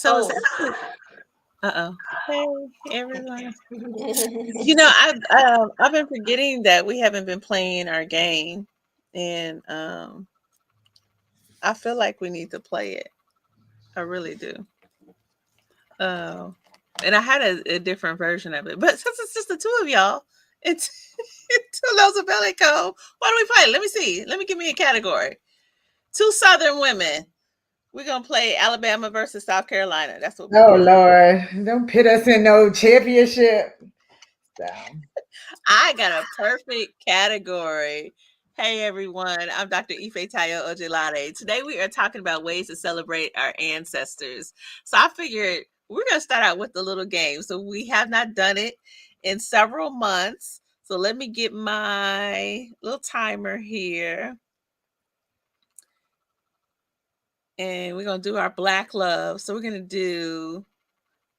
So it's actually, hey everyone. You know, I've been forgetting that we haven't been playing our game, and I feel like we need to play it. I really do. Uh, and I had a different version of it, but since it's just the two of y'all, it's two Nozibele code. Why don't we play? Let me see. Let me give me a category. Two Southern women. We're gonna play Alabama versus South Carolina. That's what we're Oh doing. Lord, don't pit us in no championship. So. I got a perfect category. Hey everyone, I'm Dr. Ifetayo Ojelade. Today we are talking about ways to celebrate our ancestors. So I figured we're going to start out with a little game. So we have not done it in several months. So let me get my little timer here. And we're going to do our Black love. So we're going to do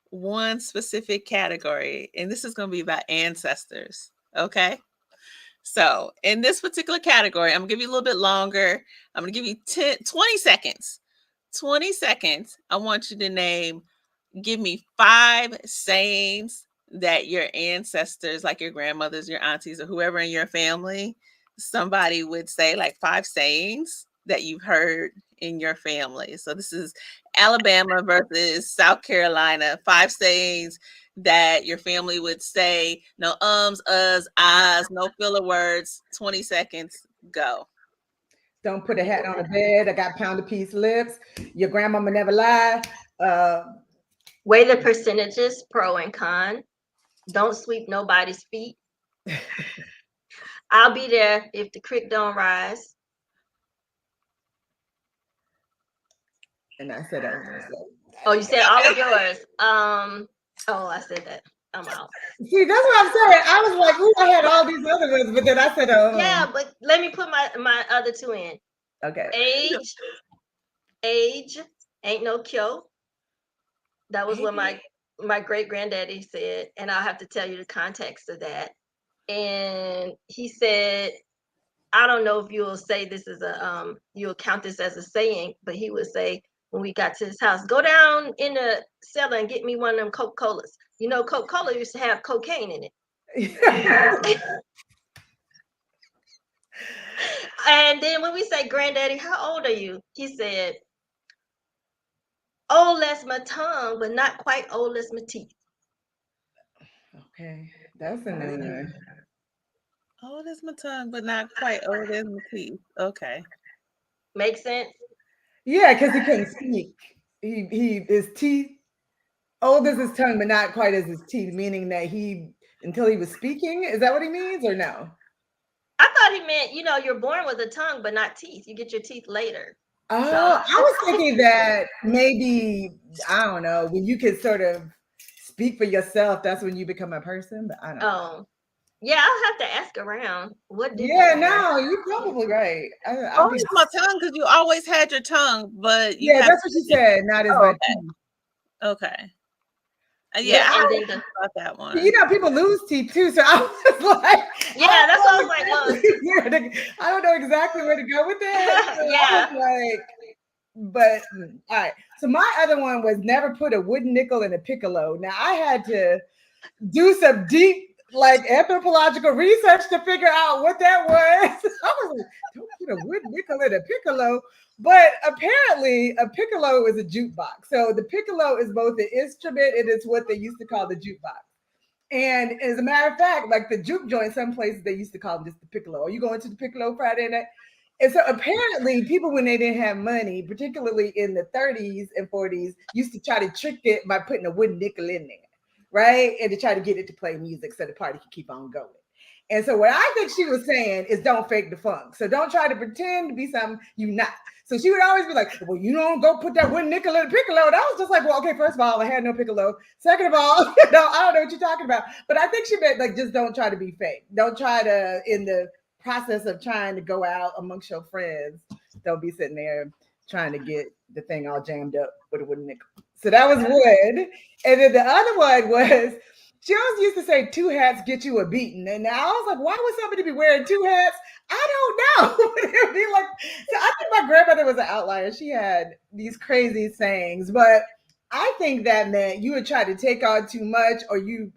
one specific category. And this is going to be about ancestors. Okay. So in this particular category, I'm gonna give you a little bit longer. I'm gonna give you 20 seconds. 20 seconds. I want you to give me 5 sayings that your ancestors, like your grandmothers, your aunties, or whoever in your family, somebody would say, like 5 sayings that you've heard in your family. So this is Alabama versus South Carolina. 5 sayings that your family would say. No ums, uhs, ahs, no filler words. 20 seconds, go. Don't put a hat on the bed. I got pound a piece lips. Your grandmama never lie. Weigh the percentages, pro and con. Don't sweep nobody's feet. I'll be there if the creek don't rise. And I said, oh, you said all of yours. I said that. I'm out. See, that's what I'm saying. I was like, ooh, I had all these other ones, but then I said, yeah, but let me put my other 2 in. Okay. Age ain't no cure. That was what my great granddaddy said, and I'll have to tell you the context of that. And he said, I don't know if you'll say this as you'll count this as a saying, but he would say when we got to his house, go down in the cellar and get me one of them Coca-Colas. You know, Coca-Cola used to have cocaine in it. And then when we say, granddaddy, how old are you? He said, old as my tongue, but not quite old as my teeth. Okay, that's a new one. Old as my tongue, but not quite old as my teeth. Okay. Make sense? Yeah, because he couldn't speak. His teeth old as his tongue, but not quite as his teeth, meaning that until he was speaking. Is that what he means, or no? I thought he meant, you're born with a tongue, but not teeth. You get your teeth later. Oh, so. I was thinking that maybe, I don't know, when you can sort of speak for yourself, that's when you become a person, but I don't know. Yeah, I'll have to ask around. What did no, you're probably right. Old as my tongue, because you always had your tongue, but that's what you said, not as my teeth. Okay. Yeah, I didn't think about that one. People lose teeth too, so I was like, yeah, that's what I was like. I don't know exactly where to go with that. So yeah, but all right. So my other one was never put a wooden nickel in a piccolo. Now I had to do some deep, anthropological research to figure out what that was. I was like, don't put a wooden nickel in a piccolo. But apparently a piccolo is a jukebox. So the piccolo is both an instrument and it's what they used to call the jukebox. And as a matter of fact, the juke joint, some places they used to call them just the piccolo. Are you going to the piccolo Friday night? And so apparently people, when they didn't have money, particularly in the 30s and 40s, used to try to trick it by putting a wooden nickel in there, right? And to try to get it to play music so the party could keep on going. And so what I think she was saying is don't fake the funk. So don't try to pretend to be something you're not. So she would always be like, well, you don't go put that wooden nickel in the piccolo. And I was just like, well, okay, first of all, I had no piccolo. Second of all, I don't know what you're talking about. But I think she meant just don't try to be fake. Don't try to, in the process of trying to go out amongst your friends, don't be sitting there trying to get the thing all jammed up with a wooden nickel. So that was one. And then the other one was, she always used to say 2 hats get you a beating. And I was like, why would somebody be wearing 2 hats? I don't know. It'd be so I think my grandmother was an outlier. She had these crazy sayings, but I think that meant you would try to take on too much, or you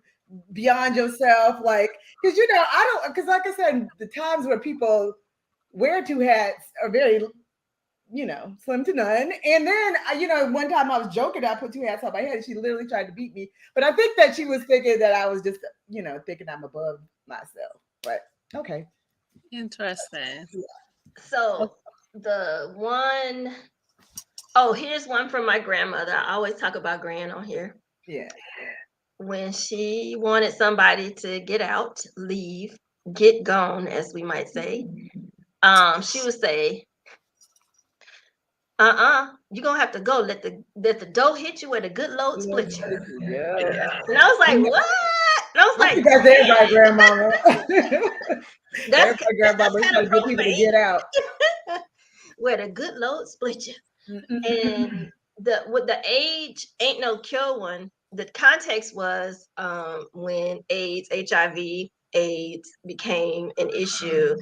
beyond yourself, like, because I don't, because like I said, the times where people wear two hats are very, slim to none. And then, one time I was joking, I put two hats on my head, and she literally tried to beat me. But I think that she was thinking that I was just, thinking I'm above myself. But okay. Interesting. So here's one from my grandmother. I always talk about Gran on here. Yeah. When she wanted somebody to get out, leave, get gone, as we might say, she would say, you're gonna have to go. Let the dough hit you where the good load split you. Yeah. And I was like, what? And I was like, that's everybody, grandmama. That's grandmama trying to get people to get out. Where the good load split you. And with the age ain't no cure one, the context was when HIV/AIDS became an issue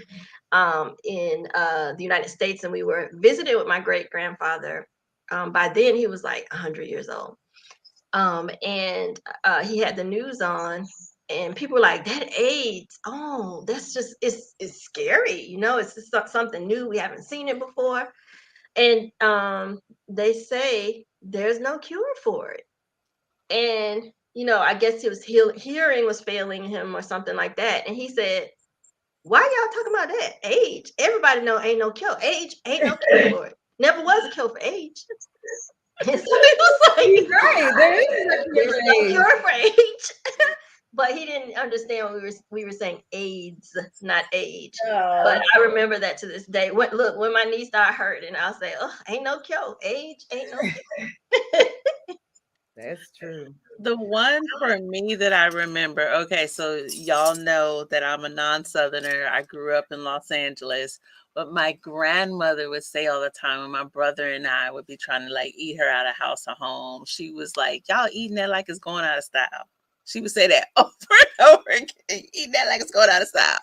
in the United States, and we were visiting with my great grandfather. By then, he was like 100 years old, and he had the news on, and people were like, "That AIDS, oh, that's just it's scary, it's just something new. We haven't seen it before." And they say there's no cure for it. And I guess he was hearing was failing him or something like that. And he said, why y'all talking about that? Age. Everybody know ain't no cure. Age ain't no cure for it. Never was a cure for age. And so he was like, he's right. There's no cure for age. But he didn't understand we were saying AIDS, not age. But I remember that to this day. When my knee started hurting, I'll say, "Oh, ain't no cure. Age ain't no cure." That's true. The one for me that I remember, okay, so y'all know that I'm a non-Southerner. I grew up in Los Angeles, but my grandmother would say all the time when my brother and I would be trying to like eat her out of house or home, she was like, y'all eating that like it's going out of style. She would say that over and over again, eating that like it's going out of style.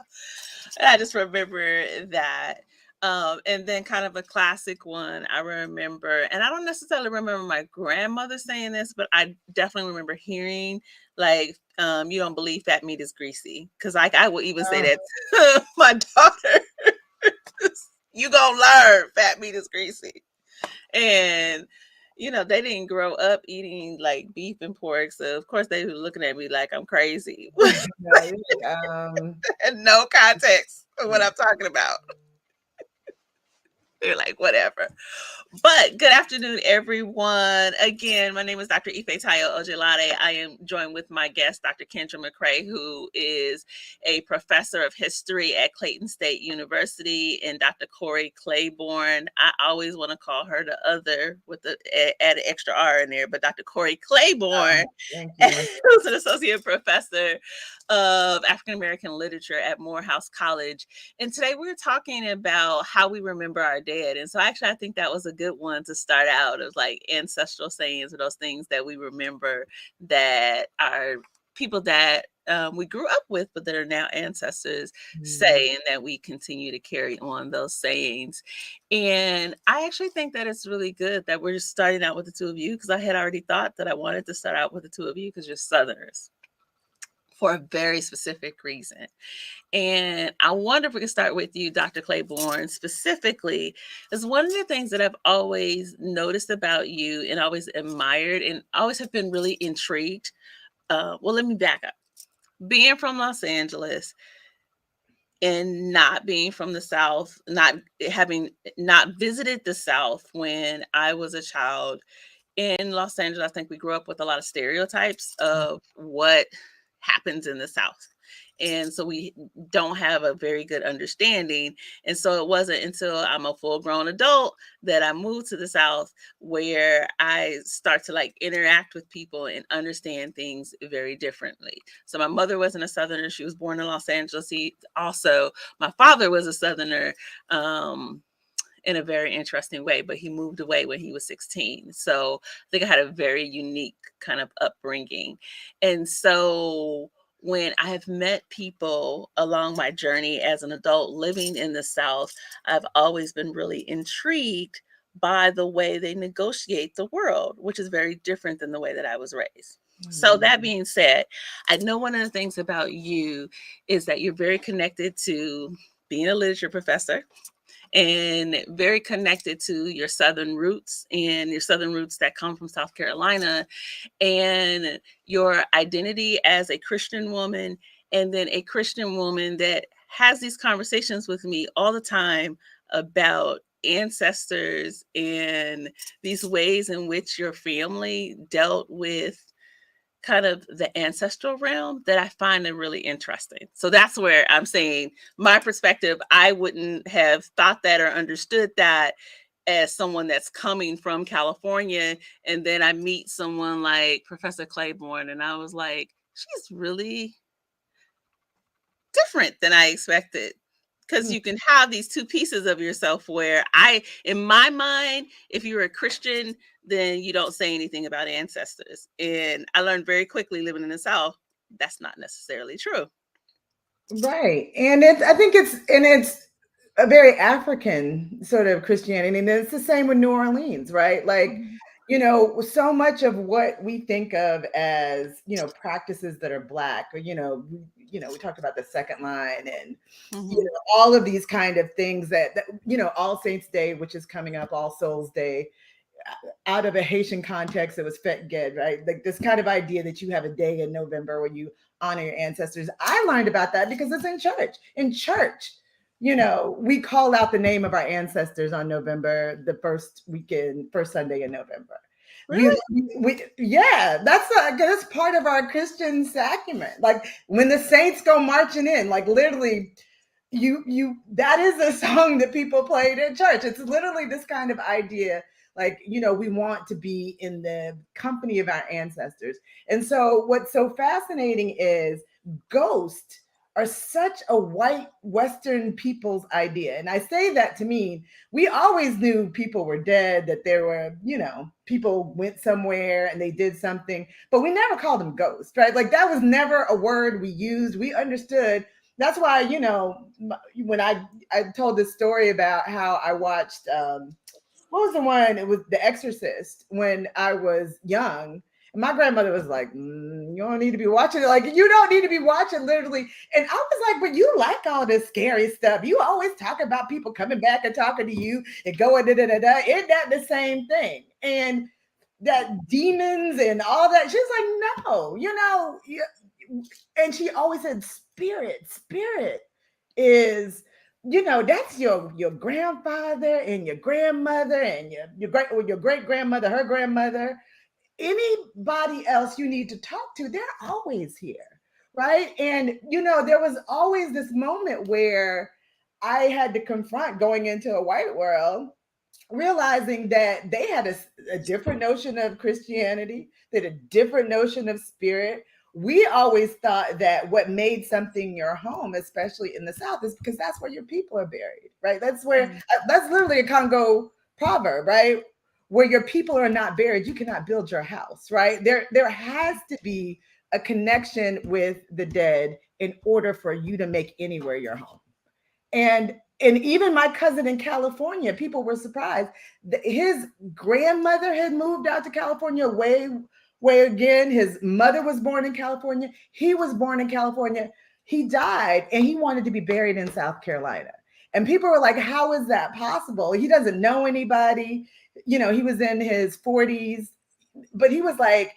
And I just remember that. And then kind of a classic one I remember, and I don't necessarily remember my grandmother saying this, but I definitely remember hearing like, you don't believe fat meat is greasy. Cause like I will even say that to my daughter. You gonna learn fat meat is greasy. And they didn't grow up eating like beef and pork. So of course they were looking at me like I'm crazy. And no context for what I'm talking about. They're like, whatever. But good afternoon, everyone. Again, my name is Dr. Ifetayo Ojelade. I am joined with my guest, Dr. Kenja McCray, who is a professor of history at Clayton State University, and Dr. Corrie Claiborne. I always want to call her the other with the add an extra R in there, but Dr. Corrie Claiborne, who's an associate professor of African American literature at Morehouse College. And today we're talking about how we remember our dead. And so actually I think that was a good one to start out, of like ancestral sayings, or those things that we remember that are people that we grew up with, but that are now ancestors say, and that we continue to carry on those sayings. And I actually think that it's really good that we're just starting out with the two of you, because I had already thought that I wanted to start out with the two of you because you're Southerners for a very specific reason. And I wonder if we can start with you, Dr. Claiborne, specifically, is one of the things that I've always noticed about you and always admired and always have been really intrigued. Well, let me back up. Being from Los Angeles and not being from the South, not visited the South when I was a child in Los Angeles, I think we grew up with a lot of stereotypes of what happens in the South. And so we don't have a very good understanding. And so it wasn't until I'm a full grown adult that I moved to the South where I start to like interact with people and understand things very differently. So my mother wasn't a Southerner. She was born in Los Angeles. Also, my father was a Southerner. In a very interesting way, but he moved away when he was 16. So I think I had a very unique kind of upbringing. And so when I have met people along my journey as an adult living in the South, I've always been really intrigued by the way they negotiate the world, which is very different than the way that I was raised. So that being said, I know one of the things about you is that you're very connected to being a literature professor and very connected to your Southern roots and your Southern roots that come from South Carolina and your identity as a Christian woman, and then a Christian woman that has these conversations with me all the time about ancestors and these ways in which your family dealt with kind of the ancestral realm that I find it really interesting. So that's where I'm saying my perspective, I wouldn't have thought that or understood that as someone that's coming from California. And then I meet someone like Professor Claiborne, and I was like, she's really different than I expected. Because you can have these two pieces of yourself where in my mind, if you're a Christian, then you don't say anything about ancestors. And I learned very quickly living in the South, that's not necessarily true. Right. And it's a very African sort of Christianity. And it's the same with New Orleans, right? Like, so much of what we think of as, practices that are Black, or, we talked about the second line and, all of these kind of things that, All Saints Day, which is coming up, All Souls Day, out of a Haitian context, it was Fête Ged, right? Like this kind of idea that you have a day in November when you honor your ancestors. I learned about that because it's in church. In church, we call out the name of our ancestors on November, the first Sunday in November. Really? Yeah, that's part of our Christian sacrament. Like when the saints go marching in, like literally, that is a song that people played at church. It's literally this kind of idea, like, we want to be in the company of our ancestors. And so what's so fascinating is ghosts are such a white Western people's idea. And I say that to mean we always knew people were dead, that there were, people went somewhere and they did something, but we never called them ghosts, right? Like that was never a word we used. We understood. That's why, when I told this story about how I watched, what was the one? It was The Exorcist when I was young. And my grandmother was like, you don't need to be watching it. Like, you don't need to be watching literally. And I was like, but you like all this scary stuff. You always talk about people coming back and talking to you and going da-da-da-da. Isn't that the same thing? And that demons and all that. She's like, no, and she always said, spirit is, that's your grandfather and your grandmother and your great grandmother, her grandmother. Anybody else you need to talk to, they're always here, right? And there was always this moment where I had to confront going into a white world, realizing that they had a different notion of Christianity, they had a different notion of spirit. We always thought that what made something your home, especially in the South, is because that's where your people are buried, right? That's literally a Congo proverb, right? Where your people are not buried, you cannot build your house, right? There has to be a connection with the dead in order for you to make anywhere your home. And even my cousin in California, people were surprised. His grandmother had moved out to California way again. His mother was born in California. He was born in California. He died and he wanted to be buried in South Carolina. And people were like, how is that possible? He doesn't know anybody. He was in his 40s, but he was like,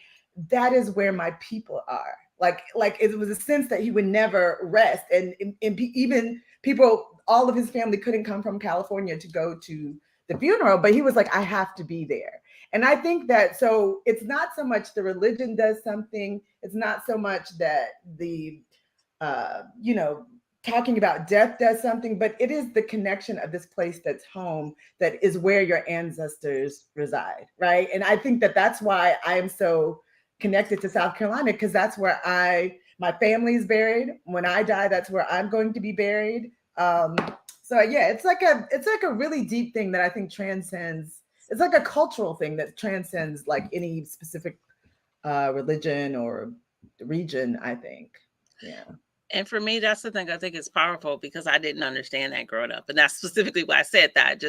that is where my people are. Like it was a sense that he would never rest. And even people, all of his family couldn't come from California to go to the funeral, but he was like, I have to be there. And I think that, so it's not so much the religion does something. It's not so much that the, talking about death does something, but it is the connection of this place that's home, that is where your ancestors reside, right? And I think that that's why I am so connected to South Carolina, because that's where my family is buried. When I die, that's where I'm going to be buried. So yeah, it's like a really deep thing that I think transcends. It's like a cultural thing that transcends like any specific religion or region, I think. Yeah. And for me, that's the thing I think is powerful, because I didn't understand that growing up. And that's specifically why I said that.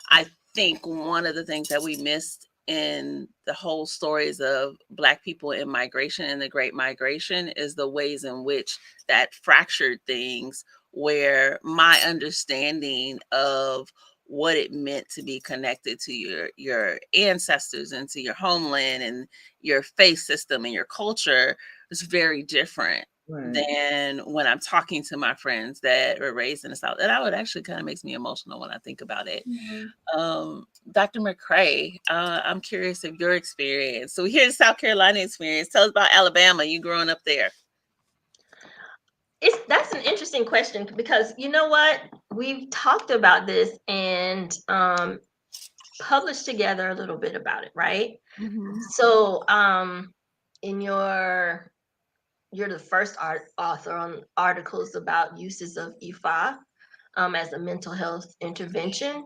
I think one of the things that we missed in the whole stories of Black people in migration and the Great Migration is the ways in which that fractured things, where my understanding of what it meant to be connected to your ancestors and to your homeland and your faith system and your culture was very different than when I'm talking to my friends that were raised in the South. And that would actually kind of makes me emotional when I think about it. Dr. McCray, I'm curious of your experience. So here's South Carolina experience. Tell us about Alabama, you growing up there. That's an interesting question, because you know what? We've talked about this and published together a little bit about it, right? Mm-hmm. So you're the first author on articles about uses of Ifa as a mental health intervention.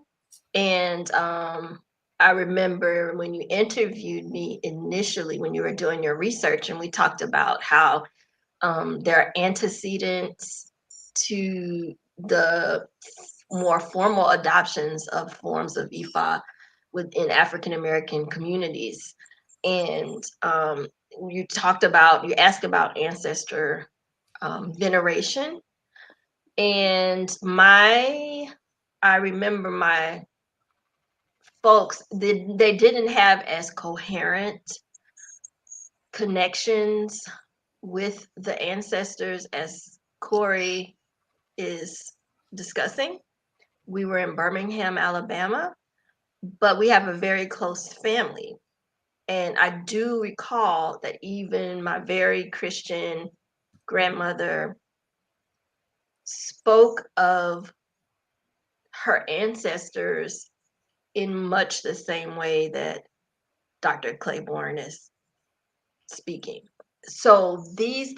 And I remember when you interviewed me initially, when you were doing your research, and we talked about how there are antecedents to the more formal adoptions of forms of Ifa within African American communities. And you asked about ancestor veneration. And I remember my folks, they didn't have as coherent connections with the ancestors as Corrie is discussing. We were in Birmingham, Alabama, but we have a very close family. And I do recall that even my very Christian grandmother spoke of her ancestors in much the same way that Dr. Claiborne is speaking. So these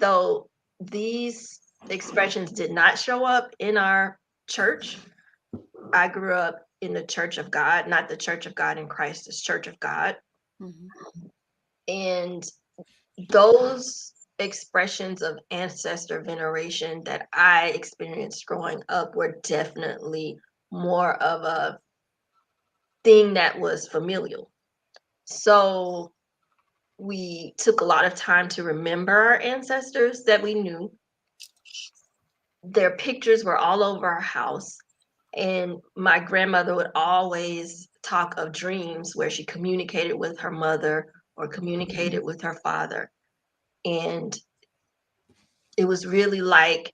expressions did not show up in our church. I grew up in the Church of God, not the Church of God in Christ, the Church of God. Mm-hmm. And those expressions of ancestor veneration that I experienced growing up were definitely more of a thing that was familial. So we took a lot of time to remember our ancestors that we knew. Their pictures were all over our house. And my grandmother would always talk of dreams where she communicated with her mother or communicated with her father. And it was really like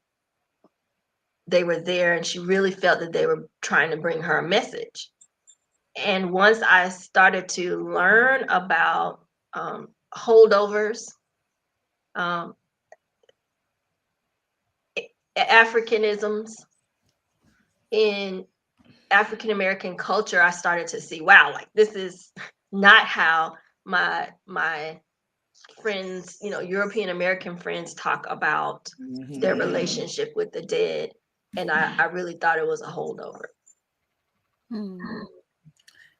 they were there, and she really felt that they were trying to bring her a message. And once I started to learn about holdovers, Africanisms in African American culture, I started to see, wow, like this is not how my friends, European American friends talk about their relationship with the dead. And I really thought it was a holdover.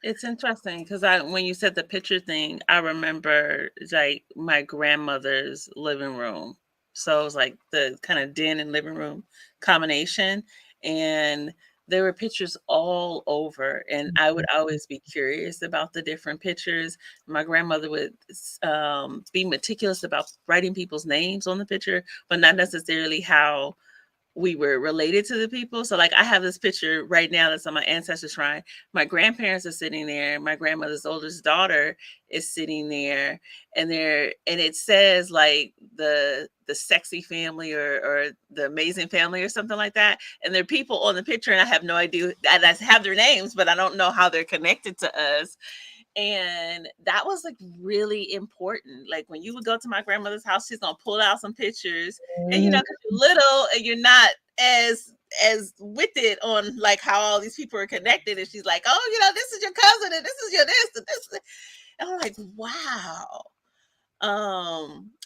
It's interesting because when you said the picture thing, I remember like my grandmother's living room. So it was like the kind of den and living room combination. And there were pictures all over. And I would always be curious about the different pictures. My grandmother would be meticulous about writing people's names on the picture, but not necessarily how we were related to the people. So like I have this picture right now that's on my ancestor shrine. My grandparents are sitting there. My grandmother's oldest daughter is sitting there, and it says like the sexy family or the amazing family or something like that. And there are people on the picture, and I have no idea. I have their names, but I don't know how they're connected to us. And that was like really important. Like when you would go to my grandmother's house, she's gonna pull out some pictures, and because you're little and you're not as with it on like how all these people are connected, and she's like, oh, this is your cousin, and this is your this, and this, and I'm like, wow.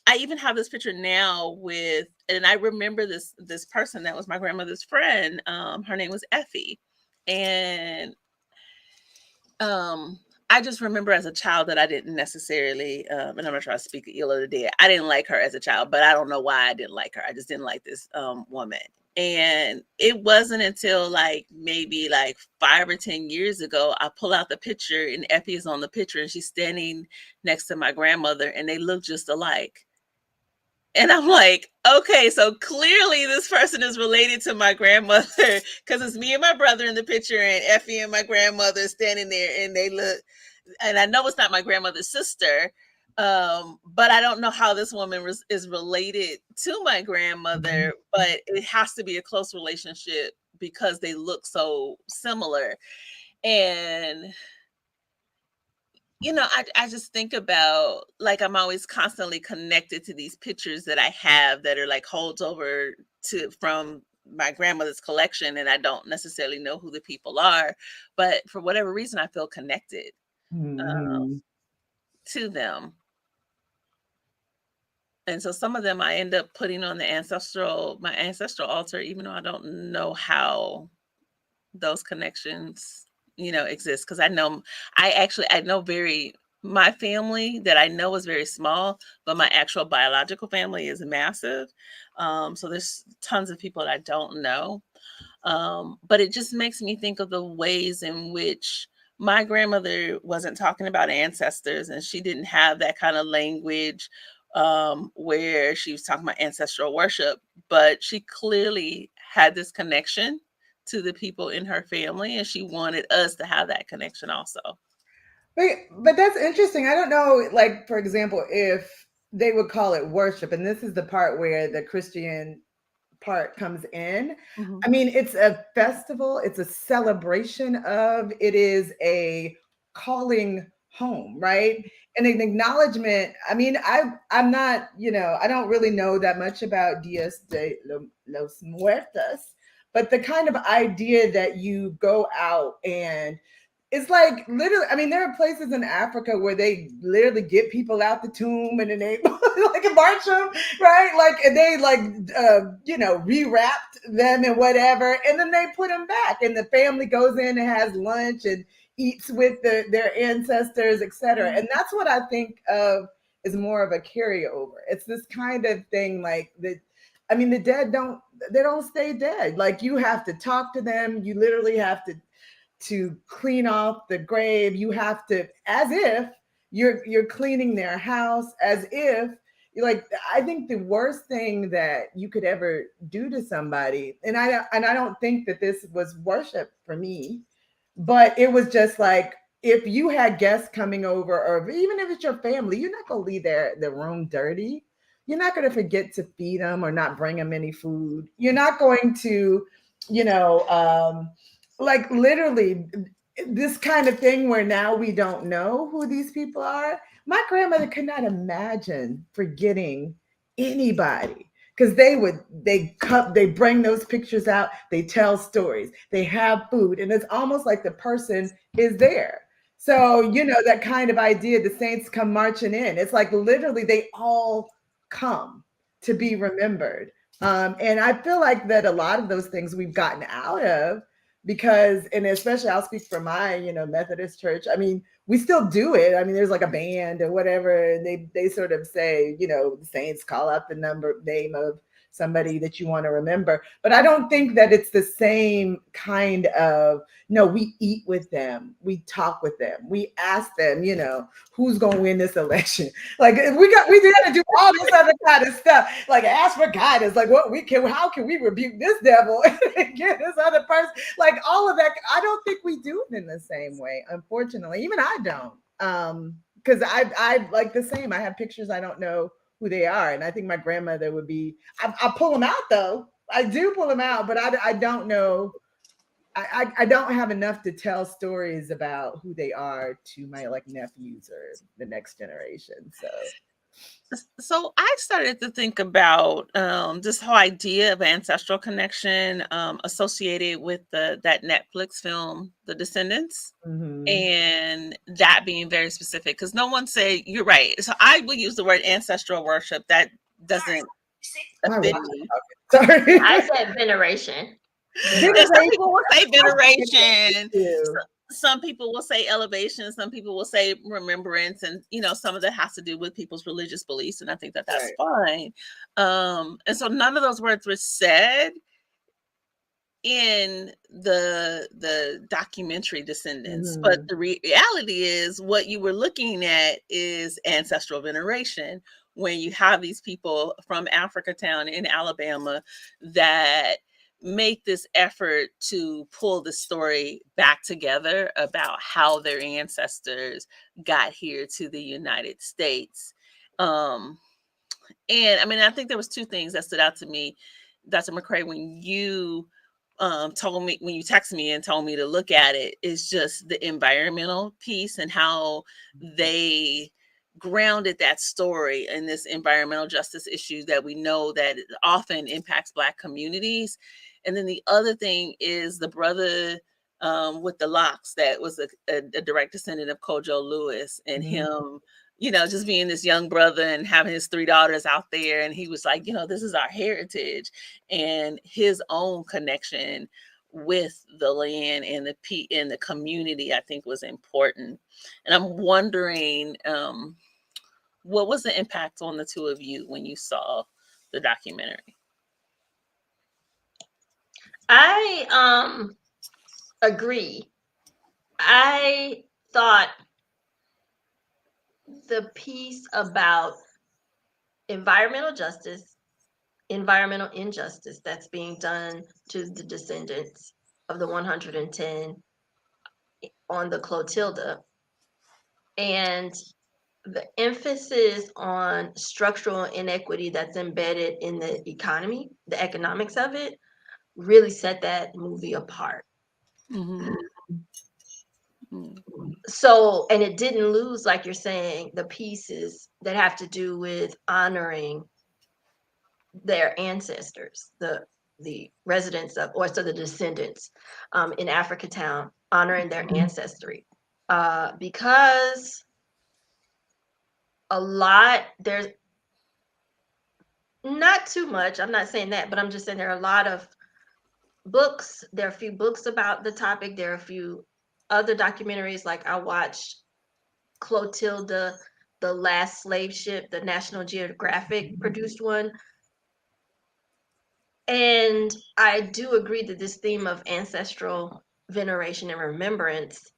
I even have this picture now and I remember this person that was my grandmother's friend. Her name was Effie, and I just remember as a child that I didn't necessarily, and I'm not trying to speak ill of the dead. I didn't like her as a child, but I don't know why I didn't like her. I just didn't like this woman. And it wasn't until like maybe like 5 or 10 years ago, I pull out the picture and Effie is on the picture and she's standing next to my grandmother and they look just alike. And I'm like, okay, so clearly this person is related to my grandmother because it's me and my brother in the picture and Effie and my grandmother standing there and they look, and I know it's not my grandmother's sister, but I don't know how this woman is related to my grandmother, but it has to be a close relationship because they look so similar. And I just think about, like, I'm always constantly connected to these pictures that I have that are like holds over from my grandmother's collection, and I don't necessarily know who the people are, but for whatever reason, I feel connected to them. And so some of them I end up putting on my ancestral altar, even though I don't know how those connections exist, because I know my family that I know is very small, but my actual biological family is massive. So there's tons of people that I don't know, but it just makes me think of the ways in which my grandmother wasn't talking about ancestors, and she didn't have that kind of language where she was talking about ancestral worship, but she clearly had this connection to the people in her family, and she wanted us to have that connection also. But that's interesting. I don't know, like, for example, if they would call it worship, and this is the part where the Christian part comes in. Mm-hmm. I mean, it's a festival, it's a celebration of, it is a calling home, right? And an acknowledgement. I mean, I'm not, I don't really know that much about Dias de los Muertos, but the kind of idea that you go out and it's like literally, I mean, there are places in Africa where they literally get people out the tomb and then they like march them, right? Like, and they like, rewrapped them and whatever. And then they put them back and the family goes in and has lunch and eats with their ancestors, etc. And that's what I think of is more of a carryover. It's this kind of thing like that. I mean, the dead don't stay dead. Like, you have to talk to them. You literally have to clean off the grave. You have to, as if you're cleaning their house, as if like, I think the worst thing that you could ever do to somebody, and I don't think that this was worship for me, but it was just like, if you had guests coming over, or even if it's your family, you're not going to leave the room dirty. You're not going to forget to feed them or not bring them any food. You're not going to, like, literally this kind of thing where now we don't know who these people are. My grandmother could not imagine forgetting anybody, because they bring those pictures out, they tell stories, they have food, and it's almost like the person is there. So, that kind of idea, the saints come marching in. It's like literally they all come to be remembered. And I feel like that a lot of those things we've gotten out of, because, and especially I'll speak for my, Methodist church. I mean, we still do it. I mean, there's like a band or whatever, and they sort of say, the saints call out the name of somebody that you want to remember. But I don't think that it's the same kind of, no, we eat with them, we talk with them, we ask them, who's going to win this election. Like, we got to do all this other kind of stuff, like ask for guidance, like how can we rebuke this devil and get this other person, like all of that. I don't think we do it in the same way, unfortunately. Even I don't, because I like the same. I have pictures, I don't know who they are, and I think my grandmother would be. I pull them out though. I do pull them out, but I don't know. I don't have enough to tell stories about who they are to my like nephews or the next generation. So I started to think about this whole idea of ancestral connection associated with that Netflix film, The Descendants, and that being very specific, because no one say you're right. So I would use the word ancestral worship. That doesn't offend me. Sorry, I said veneration. Some people will say veneration. some people will say elevation, some people will say remembrance, and some of that has to do with people's religious beliefs, and I think that that's fine. And so none of those words were said in the documentary Descendants, but the reality is what you were looking at is ancestral veneration, when you have these people from Africatown in Alabama that make this effort to pull the story back together about how their ancestors got here to the United States. And I mean, I think there was two things that stood out to me, Dr. McCray, when you told me, when you texted me and told me to look at it, is just the environmental piece and how they grounded that story in this environmental justice issue that we know that it often impacts Black communities. And then the other thing is the brother with the locks that was a direct descendant of Kojo Lewis, and him, just being this young brother and having his 3 daughters out there. And he was like, this is our heritage, and his own connection with the land and the community, I think, was important. And I'm wondering, what was the impact on the two of you when you saw the documentary? I agree. I thought the piece about environmental justice, environmental injustice that's being done to the descendants of the 110 on the Clotilda, and the emphasis on structural inequity that's embedded in the economy, the economics of it, really set that movie apart. So, and it didn't lose, like you're saying, the pieces that have to do with honoring their ancestors, the residents of, or so the descendants in Africatown, honoring their ancestry. Because there's not too much, I'm not saying that, but I'm just saying there are a lot of books, there are a few books about the topic, there are a few other documentaries, like I watched Clotilda, the Last Slave Ship, the National Geographic produced one. And I do agree that this theme of ancestral veneration and remembrance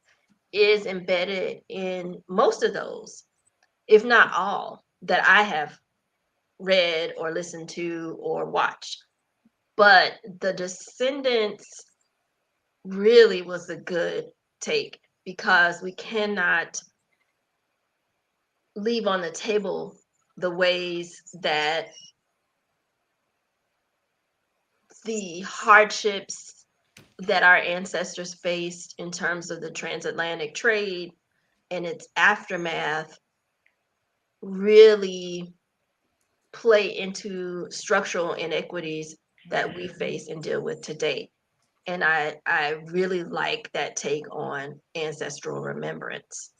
is embedded in most of those, if not all, that I have read or listened to or watched. But the Descendants really was a good take, because we cannot leave on the table the ways that the hardships that our ancestors faced in terms of the transatlantic trade and its aftermath really play into structural inequities that we face and deal with today. And I really like that take on ancestral remembrance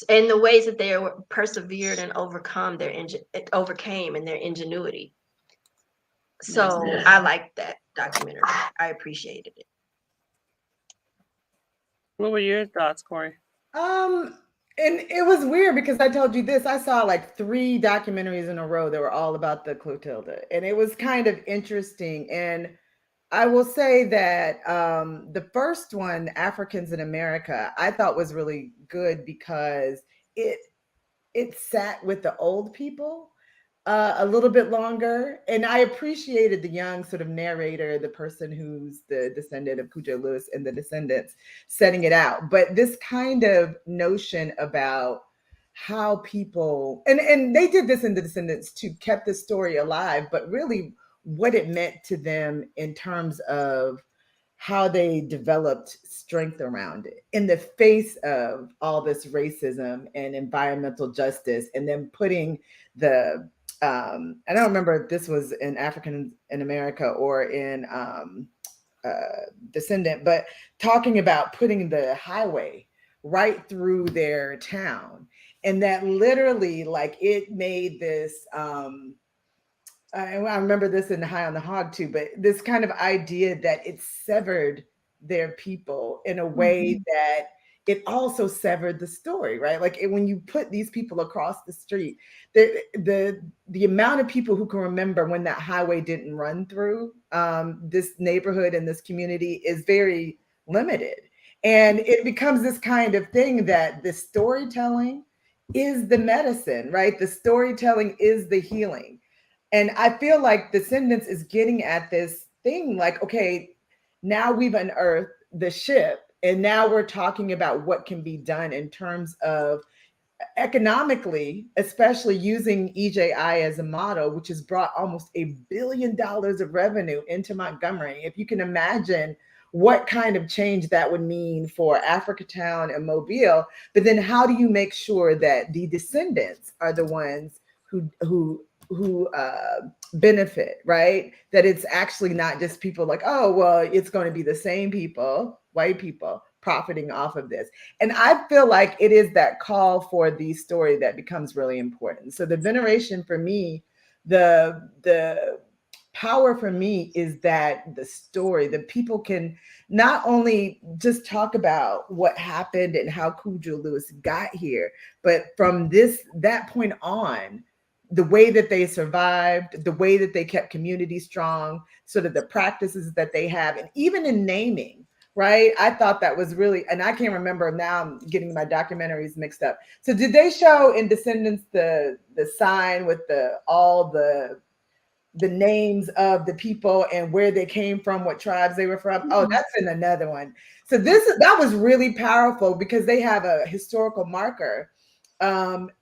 and the ways that they persevered and overcame in their ingenuity. So I liked that documentary. I appreciated it. What were your thoughts, Corrie? And it was weird because I told you this. I saw like 3 documentaries in a row that were all about the Clotilda, and it was kind of interesting. And I will say that the first one, Africans in America, I thought was really good because it sat with the old people a little bit longer. And I appreciated the young sort of narrator, the person who's the descendant of Kojo Lewis and the Descendants, setting it out. But this kind of notion about how people, and they did this in the Descendants too, kept the story alive, but really what it meant to them in terms of how they developed strength around it in the face of all this racism and environmental justice, and then putting the I don't remember if this was in African in America or in Descendant, but talking about putting the highway right through their town, and that literally, like, it made this I remember this in High on the Hog too, but this kind of idea that it severed their people in a way that it also severed the story, right? Like when you put these people across the street, the amount of people who can remember when that highway didn't run through this neighborhood and this community is very limited. And it becomes this kind of thing that the storytelling is the medicine, right? The storytelling is the healing. And I feel like Descendants is getting at this thing like, okay, now we've unearthed the ship, and now we're talking about what can be done in terms of economically, especially using EJI as a model, which has brought almost $1 billion of revenue into Montgomery. If you can imagine what kind of change that would mean for Africatown and Mobile, but then how do you make sure that the descendants are the ones who benefit, right? That it's actually not just people like, oh, well, it's going to be the same people, white people, profiting off of this. And I feel like it is that call for the story that becomes really important. So the veneration for me, the power for me is that the story, that people can not only just talk about what happened and how Cujo Lewis got here, but from that point on, the way that they survived, the way that they kept community strong, sort of the practices that they have, and even in naming, right? I thought that was really, and I can't remember now, I'm getting my documentaries mixed up. So did they show in Descendants the sign with all the names of the people and where they came from, what tribes they were from? Oh, that's in another one. So that was really powerful because they have a historical marker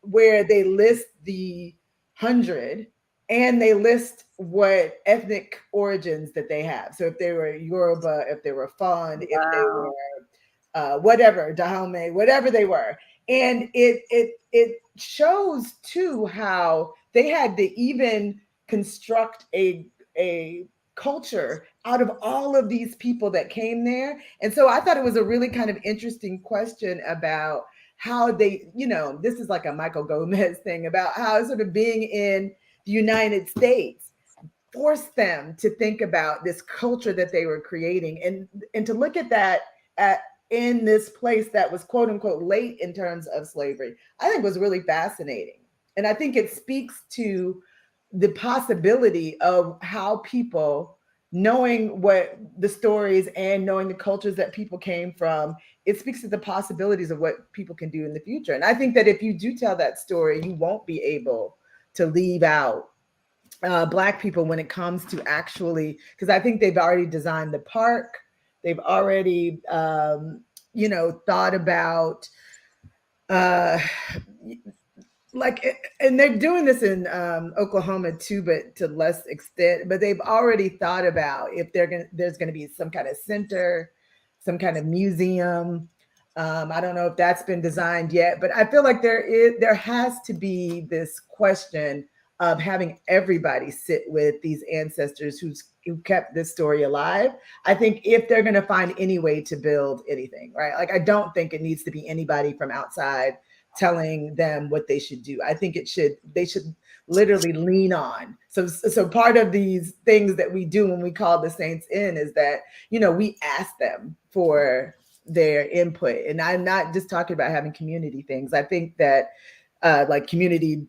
where they list the 100 and they list what ethnic origins that they have. So if they were Yoruba, if they were Fon, if they were whatever, Dahomey, whatever they were. And it shows too how they had to even construct a culture out of all of these people that came there. And so I thought it was a really kind of interesting question about how they, this is like a Michael Gomez thing about how sort of being in the United States forced them to think about this culture that they were creating and to look at that in this place that was quote unquote late in terms of slavery, I think was really fascinating. And I think it speaks to the possibility of how people, knowing what the stories and knowing the cultures that people came from, it speaks to the possibilities of what people can do in the future. And I think that if you do tell that story, you won't be able to leave out Black people when it comes to actually, because I think they've already designed the park. They've already, thought about and they're doing this in Oklahoma too, but to less extent. But they've already thought about if there's going to be some kind of center, some kind of museum. I don't know if that's been designed yet, but I feel like there has to be this question of having everybody sit with these ancestors who kept this story alive. I think if they're going to find any way to build anything, right? Like, I don't think it needs to be anybody from outside telling them what they should do. I think they should literally lean on. So part of these things that we do when we call the saints in is that, we ask them for their input. And I'm not just talking about having community things. I think that like community,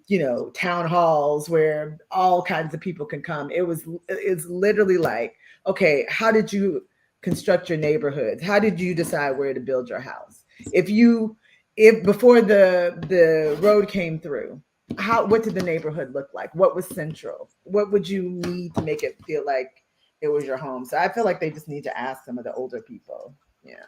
town halls where all kinds of people can come. It's literally like, okay, how did you construct your neighborhoods? How did you decide where to build your house? If before the road came through, what did the neighborhood look like? What was central? What would you need to make it feel like it was your home? So I feel like they just need to ask some of the older people. Yeah.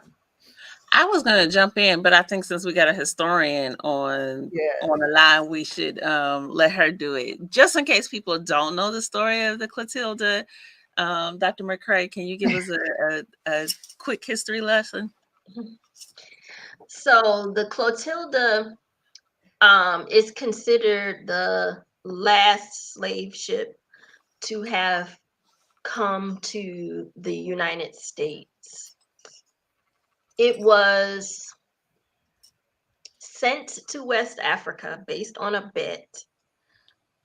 I was going to jump in, but I think since we got a historian on the line, we should let her do it. Just in case people don't know the story of the Clotilda, Dr. McCray, can you give us a quick history lesson? So the Clotilda is considered the last slave ship to have come to the United States. It was sent to West Africa based on a bet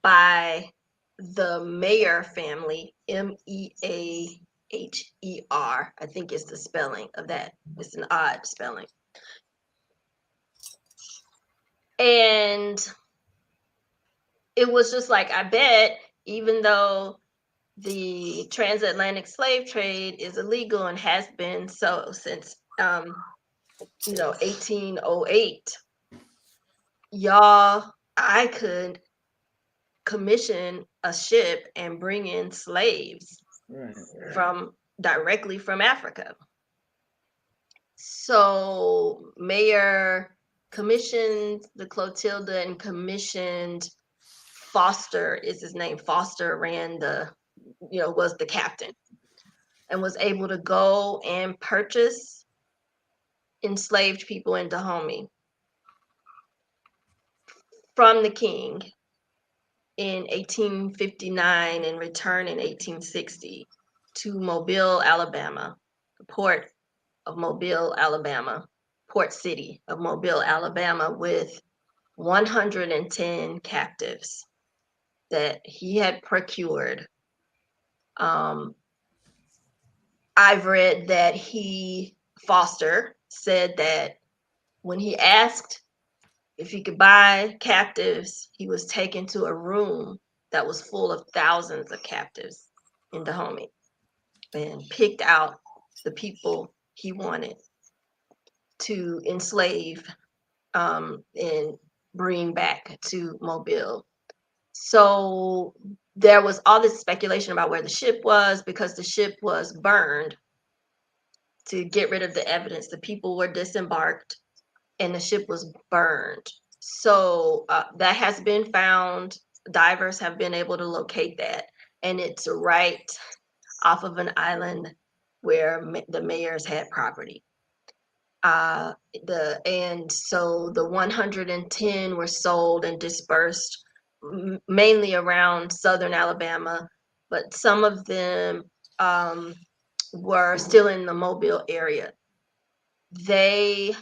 by the Mayer family, Meaher, I think is the spelling of that. It's an odd spelling. And it was just like, I bet, even though the transatlantic slave trade is illegal and has been so since 1808, I could commission a ship and bring in slaves directly from Africa. So Mayer commissioned the Clotilda and commissioned Foster, is his name. Foster ran was the captain, and was able to go and purchase enslaved people in Dahomey from the king in 1859 and return in 1860 to Mobile, Alabama, the port of Mobile, Alabama, port city of Mobile, Alabama, with 110 captives that he had procured. I've read that Foster said that when he asked if he could buy captives, he was taken to a room that was full of thousands of captives in Dahomey and picked out the people he wanted to enslave and bring back to Mobile. So there was all this speculation about where the ship was, because the ship was burned to get rid of the evidence. The people were disembarked and the ship was burned. So that has been found. Divers have been able to locate that, and it's right off of an island where the Mayers had property. And so the 110 were sold and dispersed mainly around southern Alabama, but some of them were still in the Mobile area. They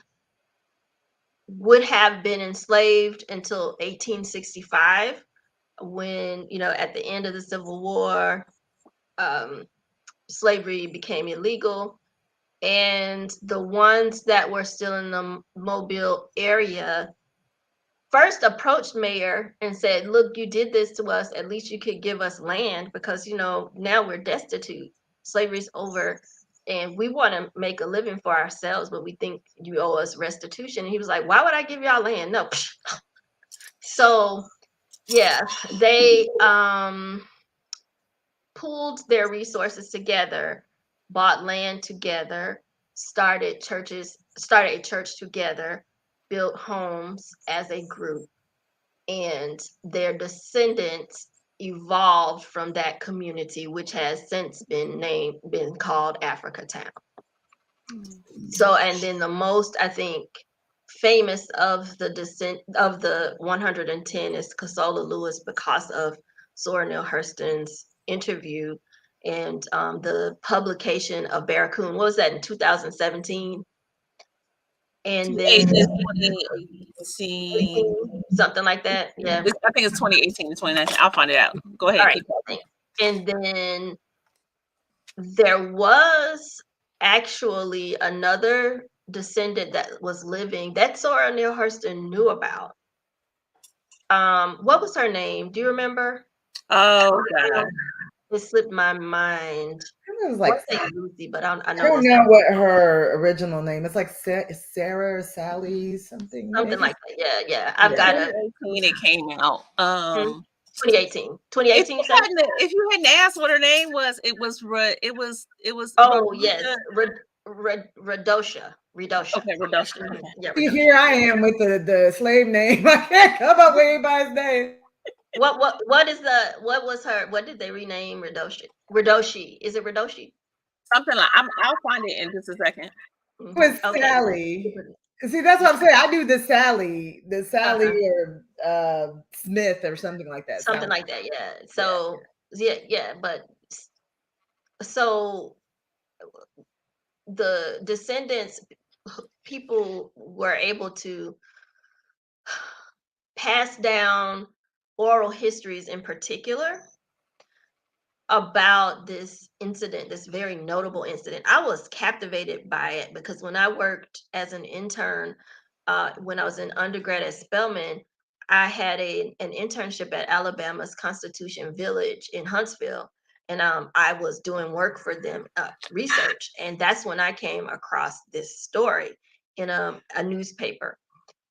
would have been enslaved until 1865, when, at the end of the Civil War, slavery became illegal. And the ones that were still in the Mobile area first approached Mayer and said, look, you did this to us. At least you could give us land, because, now we're destitute. Slavery's over. And we want to make a living for ourselves, but we think you owe us restitution. And he was like, why would I give y'all land? No. So, yeah, they pooled their resources together, bought land together, started a church together, built homes as a group, and their descendants evolved from that community, which has since been called Africa Town. So, and then the most, I think, famous of the 110 is Casola Lewis, because of Zora Neale Hurston's interview and the publication of Barracoon. What was that, in 2017? And then 2018, something like that. Yeah, I think it's 2018 and 2019. I'll find it out. Go ahead. All right. And then there was actually another descendant that was living that Zora Neale Hurston knew about. What was her name? Do you remember? Oh God, it slipped my mind. It was like Lucy, but I don't know what her original name. It's like Sarah or Sally something. Something like that. Yeah. I've got it. When it came out. 2018. If you hadn't asked what her name was, it was. Oh yes, Redosha. Okay, Redosha. Okay. Yeah, here I am with the slave name. I can't come up with anybody's name. What was her? What did they rename Redoshi? Redoshi. Is it Redoshi? Something like I'll find it in just a second. It was Sally. See, that's what I'm saying. I do the Sally or Smith or something like that. Something like that, yeah. So yeah, but so the descendants, people were able to pass down oral histories in particular about this incident, this very notable incident. I was captivated by it because when I worked as an intern when I was in undergrad at Spelman, I had an internship at Alabama's Constitution Village in Huntsville, and I was doing work for them, research, and that's when I came across this story in a newspaper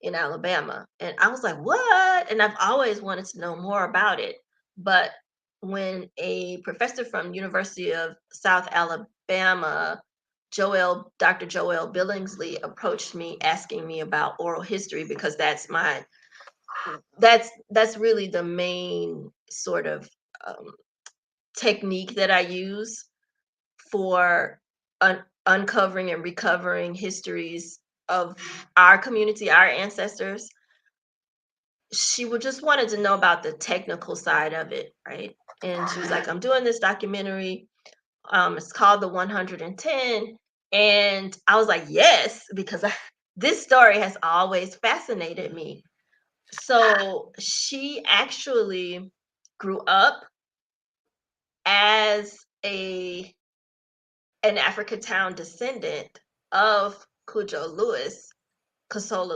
in Alabama, and I was like, "What?" And I've always wanted to know more about it, but when a professor from University of South Alabama, Dr. Joel Billingsley, approached me asking me about oral history, because that's really the main sort of um, technique that I use for uncovering and recovering histories of our community, our ancestors. She would just wanted to know about the technical side of it, right? And she was like, "I'm doing this documentary. It's called The 110." And I was like, "Yes," because this story has always fascinated me. So she actually grew up as an Africatown descendant of Casola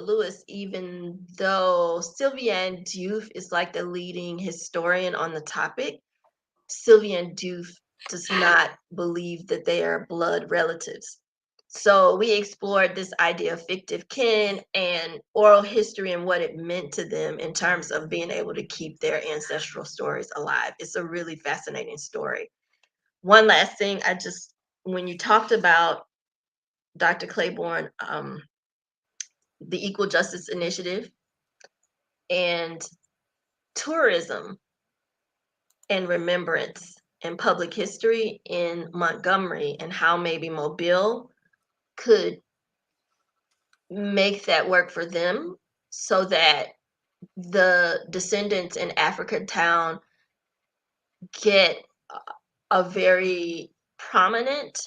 Lewis, even though Sylviane Diouf is like the leading historian on the topic. Sylviane Diouf does not believe that they are blood relatives. So we explored this idea of fictive kin and oral history and what it meant to them in terms of being able to keep their ancestral stories alive. It's a really fascinating story. One last thing, when you talked about Dr. Claiborne, the Equal Justice Initiative and tourism and remembrance and public history in Montgomery, and how maybe Mobile could make that work for them, so that the descendants in Africatown get a very prominent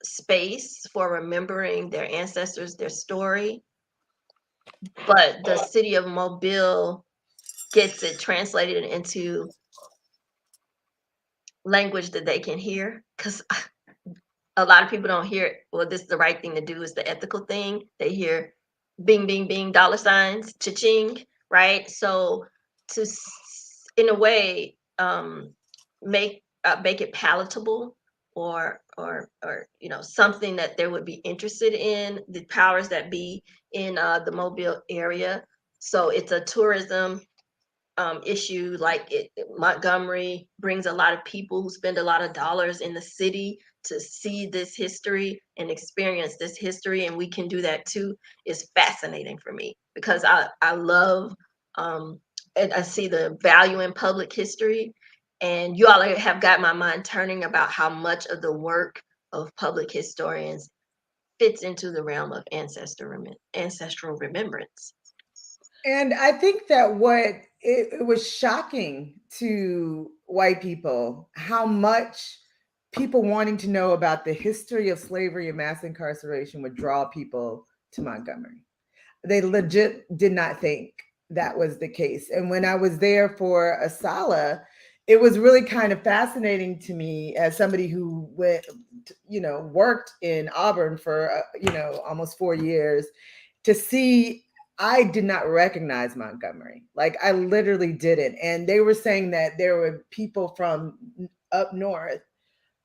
space for remembering their ancestors, their story, but the city of Mobile gets it translated into language that they can hear, because a lot of people don't hear, well, this is the right thing to do, is the ethical thing. They hear bing, bing, bing, dollar signs, cha-ching, right? So to, in a way, make it palatable, or something that they would be interested in, the powers that be in the Mobile area. So it's a tourism issue. Like Montgomery brings a lot of people who spend a lot of dollars in the city to see this history and experience this history, and we can do that too. Is fascinating for me, because I love and I see the value in public history, and you all have got my mind turning about how much of the work of public historians fits into the realm of ancestral remembrance. And I think that it was shocking to white people how much people wanting to know about the history of slavery and mass incarceration would draw people to Montgomery. They legit did not think that was the case. And when I was there for Asala, it was really kind of fascinating to me, as somebody who worked in Auburn for almost 4 years, to see. I did not recognize Montgomery. Like, I literally didn't. And they were saying that there were people from up north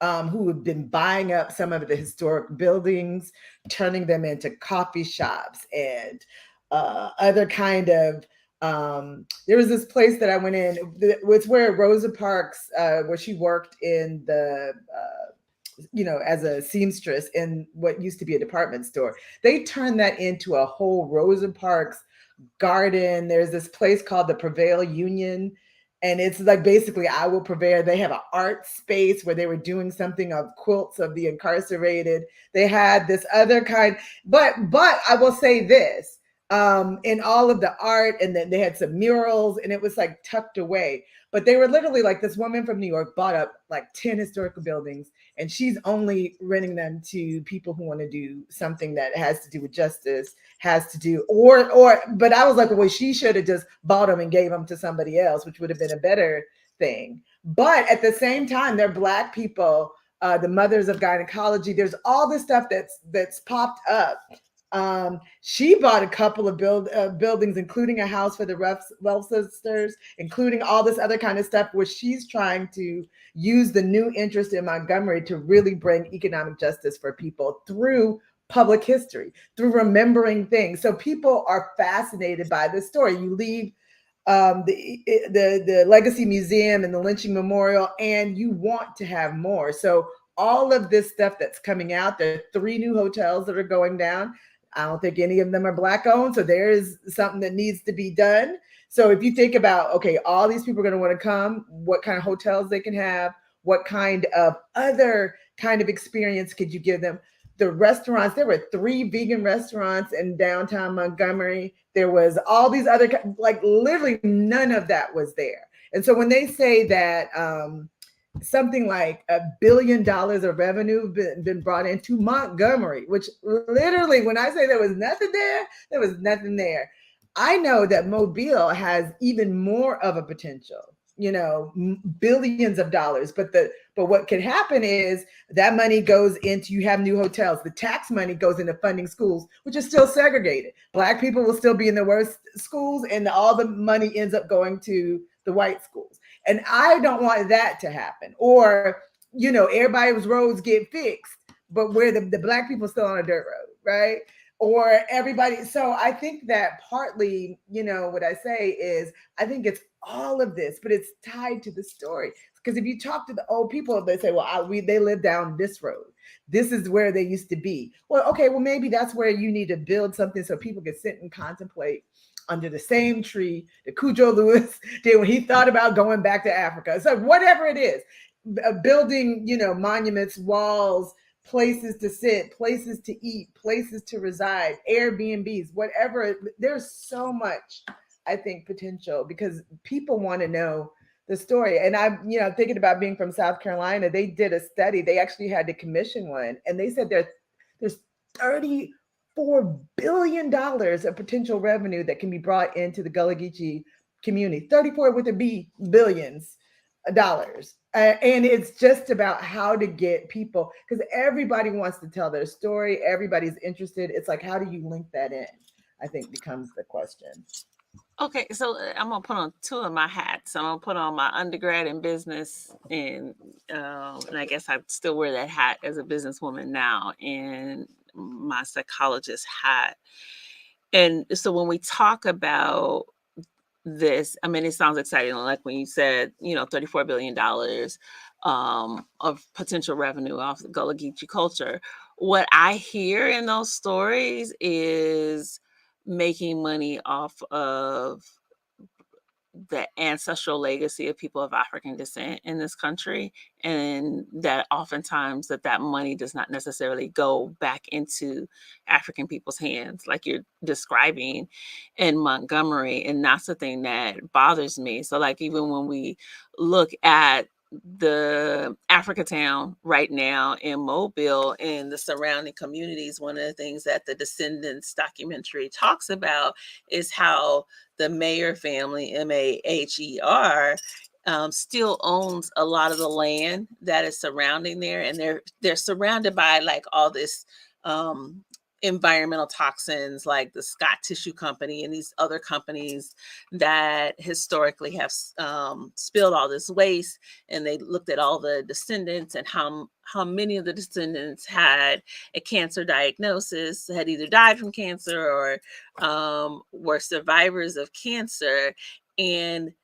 who had been buying up some of the historic buildings, turning them into coffee shops and other kind of. There was this place that I went in. It's where Rosa Parks, where she worked in the. As a seamstress in what used to be a department store. They turned that into a whole Rosa Parks garden. There's this place called the Prevail Union, and it's like basically I Will Prevail. They have an art space where they were doing something of quilts of the incarcerated. They had this other kind, but I will say this, in all of the art, and then they had some murals, and it was like tucked away. But they were literally like, this woman from New York bought up like 10 historical buildings, and she's only renting them to people who want to do something that has to do with justice, but I was like, well, she should have just bought them and gave them to somebody else, which would have been a better thing. But at the same time, they're Black people, the mothers of gynecology. There's all this stuff that's popped up She bought a couple of buildings, including a house for the Wells sisters, including all this other kind of stuff, where she's trying to use the new interest in Montgomery to really bring economic justice for people through public history, through remembering things. So people are fascinated by this story. You leave the Legacy Museum and the Lynching Memorial, and you want to have more. So all of this stuff that's coming out, there are 3 new hotels that are going down. I don't think any of them are Black owned. So there is something that needs to be done. So if you think about, okay, all these people are going to want to come, what kind of hotels they can have, what kind of other kind of experience could you give them? The restaurants, there were 3 vegan restaurants in downtown Montgomery. There was all these other, like literally none of that was there. And so when they say that something like $1 billion of revenue been brought into Montgomery, which literally, when I say there was nothing there was nothing there. I know that Mobile has even more of a potential, billions of dollars. But what can happen is that money goes into, you have new hotels. The tax money goes into funding schools, which is still segregated. Black people will still be in the worst schools, and all the money ends up going to the white schools. And I don't want that to happen. Or, everybody's roads get fixed, but where the Black people still on a dirt road, right? Or everybody. So I think that partly, what I say is, I think it's all of this, but it's tied to the story. Because if you talk to the old people, they say, well, they live down this road. This is where they used to be. Well, okay, well, maybe that's where you need to build something so people can sit and contemplate under the same tree that Cujo Lewis did when he thought about going back to Africa. So whatever it is, building, monuments, walls, places to sit, places to eat, places to reside, Airbnbs, whatever. There's so much, I think, potential, because people want to know the story. And I'm, thinking about being from South Carolina, they did a study. They actually had to commission one, and they said there's $34 billion of potential revenue that can be brought into the Gullah Geechee community. 34 with a B, billions of dollars. And it's just about how to get people, because everybody wants to tell their story. Everybody's interested. It's like, how do you link that in? I think becomes the question. Okay, so I'm gonna put on 2 of my hats. I'm gonna put on my undergrad in business, and I guess I still wear that hat as a businesswoman now, and my psychologist hat. And so when we talk about this, I mean, it sounds exciting. Like when you said, $34 billion of potential revenue off the Gullah Geechee culture. What I hear in those stories is making money off of the ancestral legacy of people of African descent in this country, and that oftentimes that money does not necessarily go back into African people's hands like you're describing in Montgomery. And that's the thing that bothers me. So like, even when we look at the Africa Town right now in Mobile and the surrounding communities, one of the things that the Descendants documentary talks about is how the Maher family, Maher, still owns a lot of the land that is surrounding there, and they're surrounded by like all this environmental toxins, like the Scott Tissue Company and these other companies that historically have spilled all this waste. And they looked at all the descendants and how many of the descendants had a cancer diagnosis, had either died from cancer or were survivors of cancer. And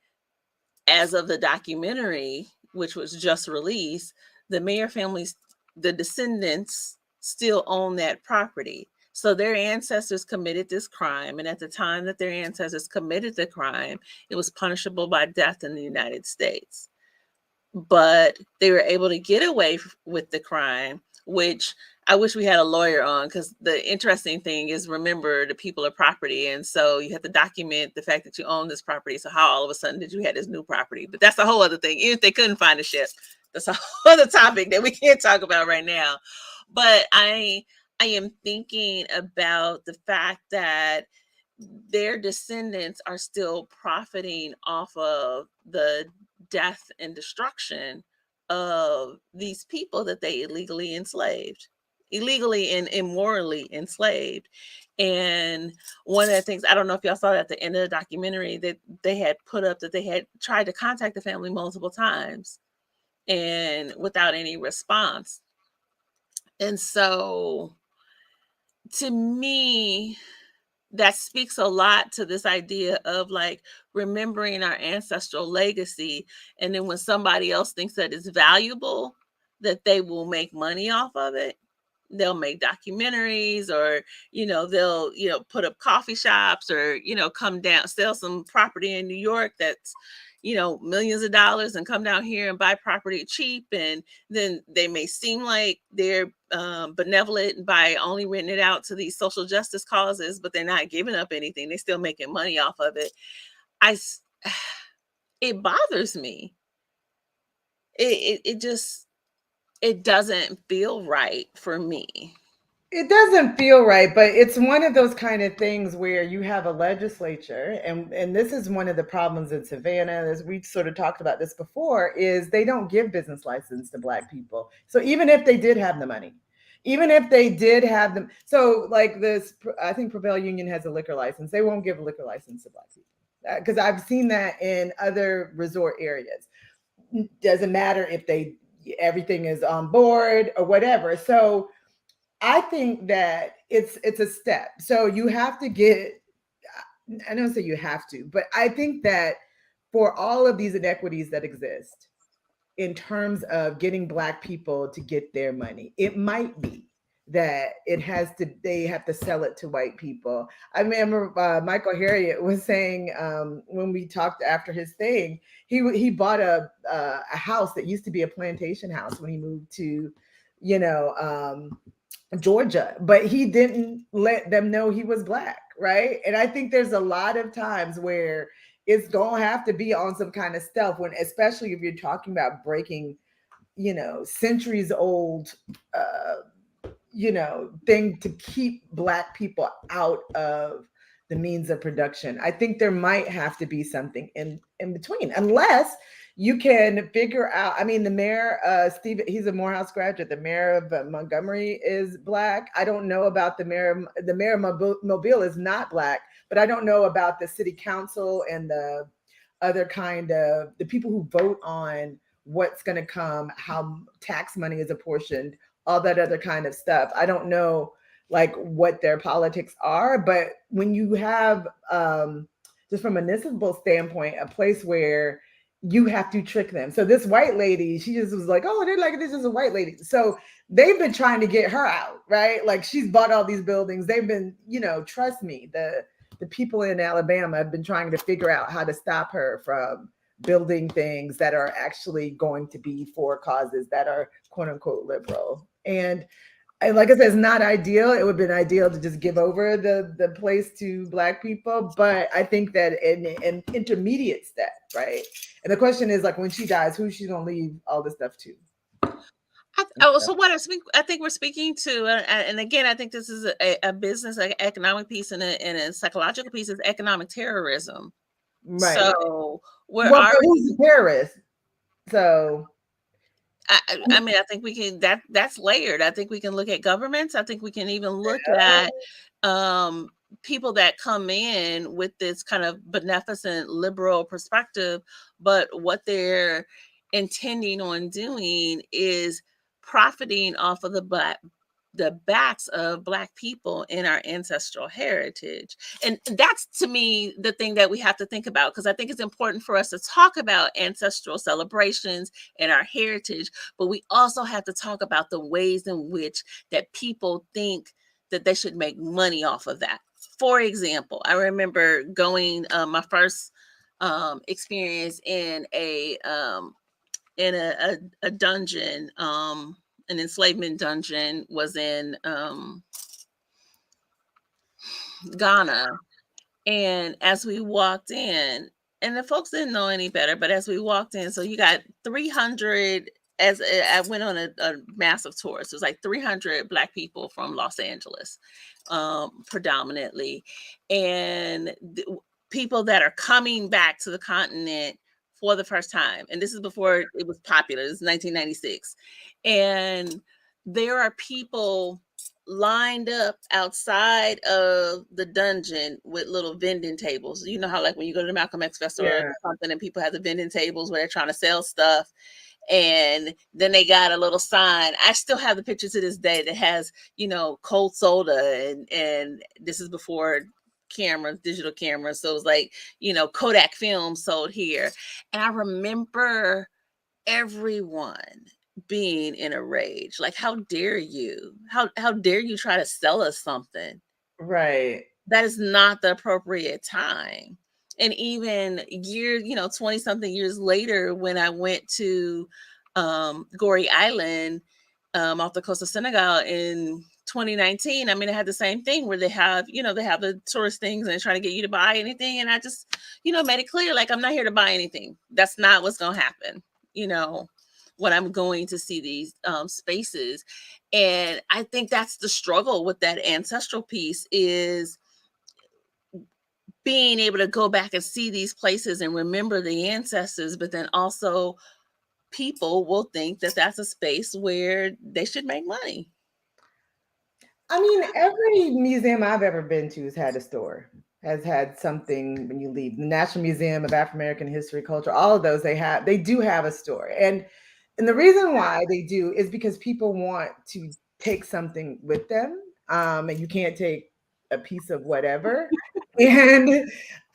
as of the documentary, which was just released, the Maher families, the descendants, still own that property. So their ancestors committed this crime. And at the time that their ancestors committed the crime, it was punishable by death in the United States. But they were able to get away with the crime, which I wish we had a lawyer on, because the interesting thing is, remember, the people are property. And so you have to document the fact that you own this property. So how all of a sudden did you have this new property? But that's a whole other thing. Even if they couldn't find a ship, that's a whole other topic that we can't talk about right now. But I am thinking about the fact that their descendants are still profiting off of the death and destruction of these people that they illegally enslaved. illegally and immorally enslaved. And one of the things, I don't know if y'all saw that at the end of the documentary, that they had put up that they had tried to contact the family multiple times and without any response. And so to me, that speaks a lot to this idea of like remembering our ancestral legacy. And then when somebody else thinks that it's valuable, that they will make money off of it. They'll make documentaries, or, they'll, put up coffee shops, or, come down, sell some property in New York that's, millions of dollars, and come down here and buy property cheap. And then they may seem like they're benevolent by only renting it out to these social justice causes, but they're not giving up anything. They're still making money off of it. It bothers me. It doesn't feel right for me. It doesn't feel right, but it's one of those kind of things where you have a legislature, and this is one of the problems in Savannah, as we sort of talked about this before, is they don't give business license to Black people. So even if they did have the money, even if they did have them, so like this, I think Prevail Union has a liquor license. They won't give a liquor license to Black people, because I've seen that in other resort areas. Doesn't matter if everything is on board or whatever. So I think that it's a step. So you have to get, I don't say you have to, but I think that for all of these inequities that exist in terms of getting Black people to get their money, it might be that they have to sell it to white people. I remember Michael Harriot was saying when we talked after his thing, he bought a house that used to be a plantation house when he moved to, Georgia, but he didn't let them know he was Black, right? And I think there's a lot of times where it's gonna have to be on some kind of stealth, when, especially if you're talking about breaking, centuries old, thing to keep Black people out of the means of production. I think there might have to be something in between, unless you can figure out. I mean, the mayor, Steve, he's a Morehouse graduate. The mayor of Montgomery is Black. I don't know about the mayor. The mayor of Mobile is not Black, but I don't know about the city council and the other kind of the people who vote on what's going to come, how tax money is apportioned, all that other kind of stuff. I don't know like what their politics are, but when you have just from a municipal standpoint, a place where you have to trick them. So this white lady, she just was like, oh, they're like, this is a white lady. So they've been trying to get her out, right? Like she's bought all these buildings. They've been, trust me, the people in Alabama have been trying to figure out how to stop her from building things that are actually going to be for causes that are quote unquote liberal. And like I said, it's not ideal. It would have been ideal to just give over the place to Black people. But I think that an intermediate step, right? And the question is, like, when she dies, who's she going to leave all this stuff to? So what I think we're speaking to, and again, I think this is a business, economic piece, and a psychological piece, is economic terrorism. Right. So who's the terrorist? So I mean, I think we can, that's layered. I think we can look at governments. I think we can even look at people that come in with this kind of beneficent liberal perspective, but what they're intending on doing is profiting off of the backs of Black people in our ancestral heritage. And that's, to me, the thing that we have to think about, because I think it's important for us to talk about ancestral celebrations and our heritage, but we also have to talk about the ways in which that people think that they should make money off of that. For example, I remember going my first experience in a dungeon, an enslavement dungeon, was in Ghana. And as we walked in, and the folks didn't know any better, but as we walked in, so you got 300, as I went on a massive tour. So it was like 300 Black people from Los Angeles, predominantly. And people that are coming back to the continent for the first time. And this is before it was popular. This is 1996. And there are people lined up outside of the dungeon with little vending tables. You know how, like, when you go to the Malcolm X Festival or something, and people have the vending tables where they're trying to sell stuff, and then they got a little sign. I still have the picture to this day that has, you know, cold soda, and this is before cameras, digital cameras, so it was like, you know, Kodak film sold here. And I remember everyone being in a rage, like, how dare you, how dare you try to sell us something, Right. that is not the appropriate time. And even years, you know, 20 something years later, when I went to Corrie Island, off the coast of Senegal in 2019, I mean, I had the same thing where they have, you know, they have the tourist things and they're trying to get you to buy anything. And I just, you know, made it clear, like, I'm not here to buy anything. That's not what's going to happen, you know, when I'm going to see these spaces. And I think that's the struggle with that ancestral piece, is being able to go back and see these places and remember the ancestors, but then also people will think that that's a space where they should make money. I mean, every museum I've ever been to has had a store, has had something when you leave. The National Museum of African American History, Culture, all of those, they do have a store. And the reason why they do is because people want to take something with them. And you can't take a piece of whatever. And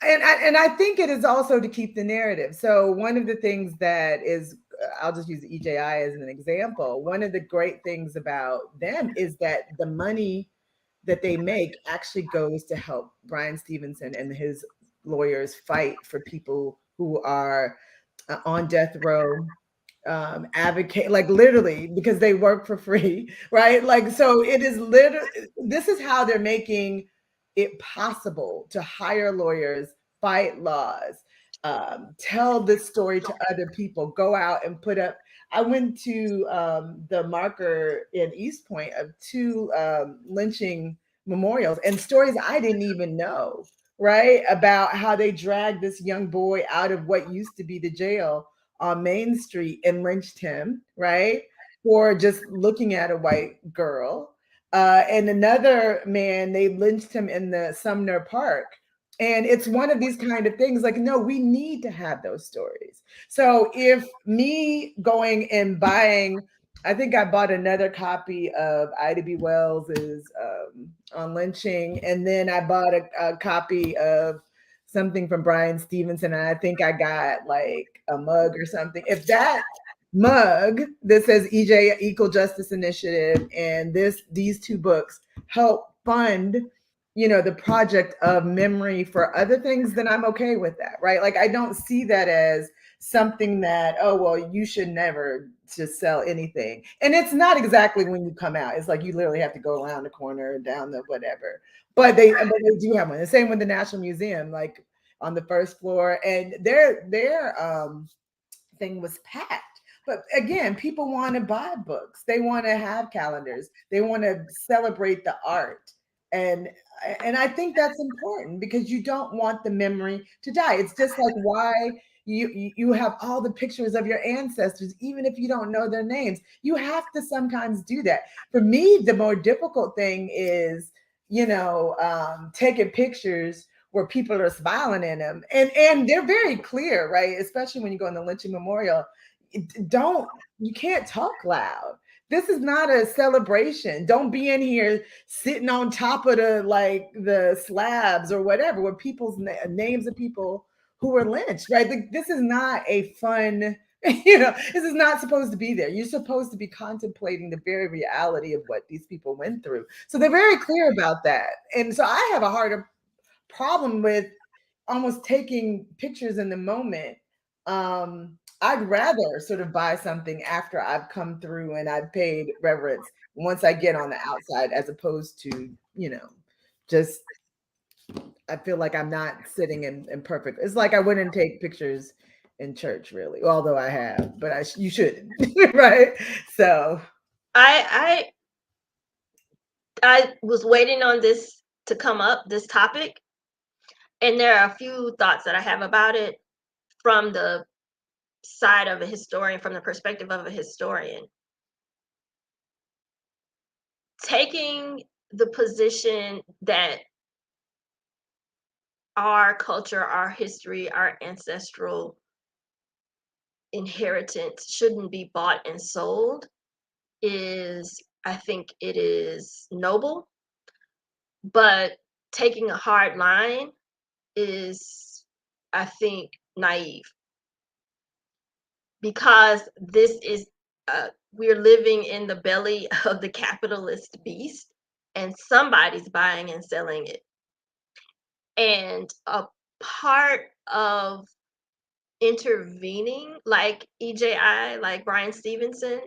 I think it is also to keep the narrative. So one of the things that is, I'll just use the EJI as an example. One of the great things about them is that the money that they make actually goes to help Bryan Stevenson and his lawyers fight for people who are on death row, advocate, like, literally, because they work for free, right? Like, so it is literally, this is how they're making it possible to hire lawyers, fight laws, tell this story to other people, go out and put up. I went to the marker in East Point of 2 lynching memorials and stories I didn't even know, right? About how they dragged this young boy out of what used to be the jail on Main Street and lynched him, right? For just looking at a white girl. And another man, they lynched him in the Sumner Park. And it's one of these kind of things, like, no, we need to have those stories. So if me going and buying, I think I bought another copy of Ida B. Wells's on lynching, and then I bought a copy of something from Bryan Stevenson, and I think I got like a mug or something. If that mug that says EJ, Equal Justice Initiative, and these 2 books help fund, you know, the project of memory for other things, then I'm okay with that, right? Like, I don't see that as something that, oh, well, you should never just sell anything. And it's not exactly when you come out. It's like you literally have to go around the corner, down the whatever. But they do have one. The same with the National Museum, like on the first floor, and their thing was packed. But again, people want to buy books. They want to have calendars. They want to celebrate the art. And I think that's important because you don't want the memory to die. It's just like why you have all the pictures of your ancestors, even if you don't know their names. You have to sometimes do that. For me, the more difficult thing is, you know, taking pictures where people are smiling in them, and they're very clear, right? Especially when you go in the lynching memorial, you can't talk loud. This is not a celebration. Don't be in here sitting on top of the slabs or whatever, with people's names of people who were lynched, right? This is not a fun, you know, this is not supposed to be there. You're supposed to be contemplating the very reality of what these people went through. So they're very clear about that. And so I have a harder problem with almost taking pictures in the moment. I'd rather sort of buy something after I've come through and I've paid reverence once I get on the outside, as opposed to, you know, just, I feel like I'm not sitting in perfect. It's like I wouldn't take pictures in church, really, although I have, but you shouldn't, right? So I was waiting on this to come up, this topic, and there are a few thoughts that I have about it from the side of a historian, from the perspective of a historian. taking the position that our culture, our history, our ancestral inheritance shouldn't be bought and sold is, I think it is noble, but taking a hard line is, I think, naive, because this is we're living in the belly of the capitalist beast, and somebody's buying and selling it. And a part of intervening, like EJI, like Brian Stevenson,